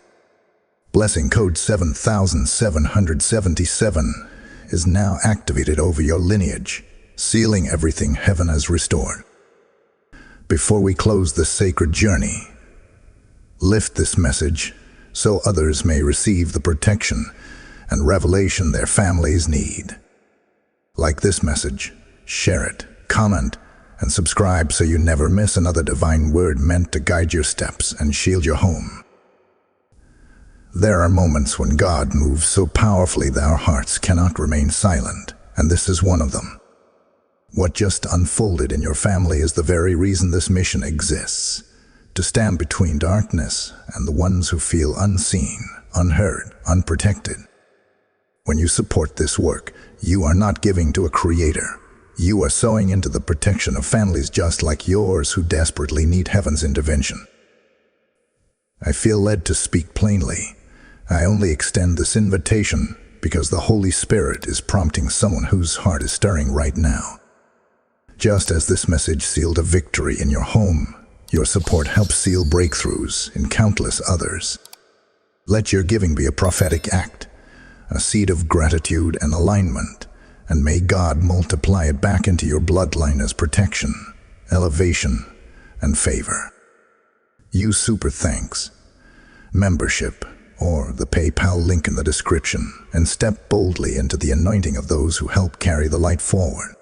Blessing code 7777 is now activated over your lineage, sealing everything heaven has restored. Before we close this sacred journey, lift this message so others may receive the protection and revelation their families need. Like this message, share it, comment, and subscribe so you never miss another divine word meant to guide your steps and shield your home. There are moments when God moves so powerfully that our hearts cannot remain silent, and this is one of them. What just unfolded in your family is the very reason this mission exists: to stand between darkness and the ones who feel unseen, unheard, unprotected. When you support this work, you are not giving to a creator. You are sowing into the protection of families just like yours who desperately need heaven's intervention. I feel led to speak plainly. I only extend this invitation because the Holy Spirit is prompting someone whose heart is stirring right now. Just as this message sealed a victory in your home, your support helps seal breakthroughs in countless others. Let your giving be a prophetic act, a seed of gratitude and alignment, and may God multiply it back into your bloodline as protection, elevation, and favor. Use Super Thanks, membership, or the PayPal link in the description, and step boldly into the anointing of those who help carry the light forward.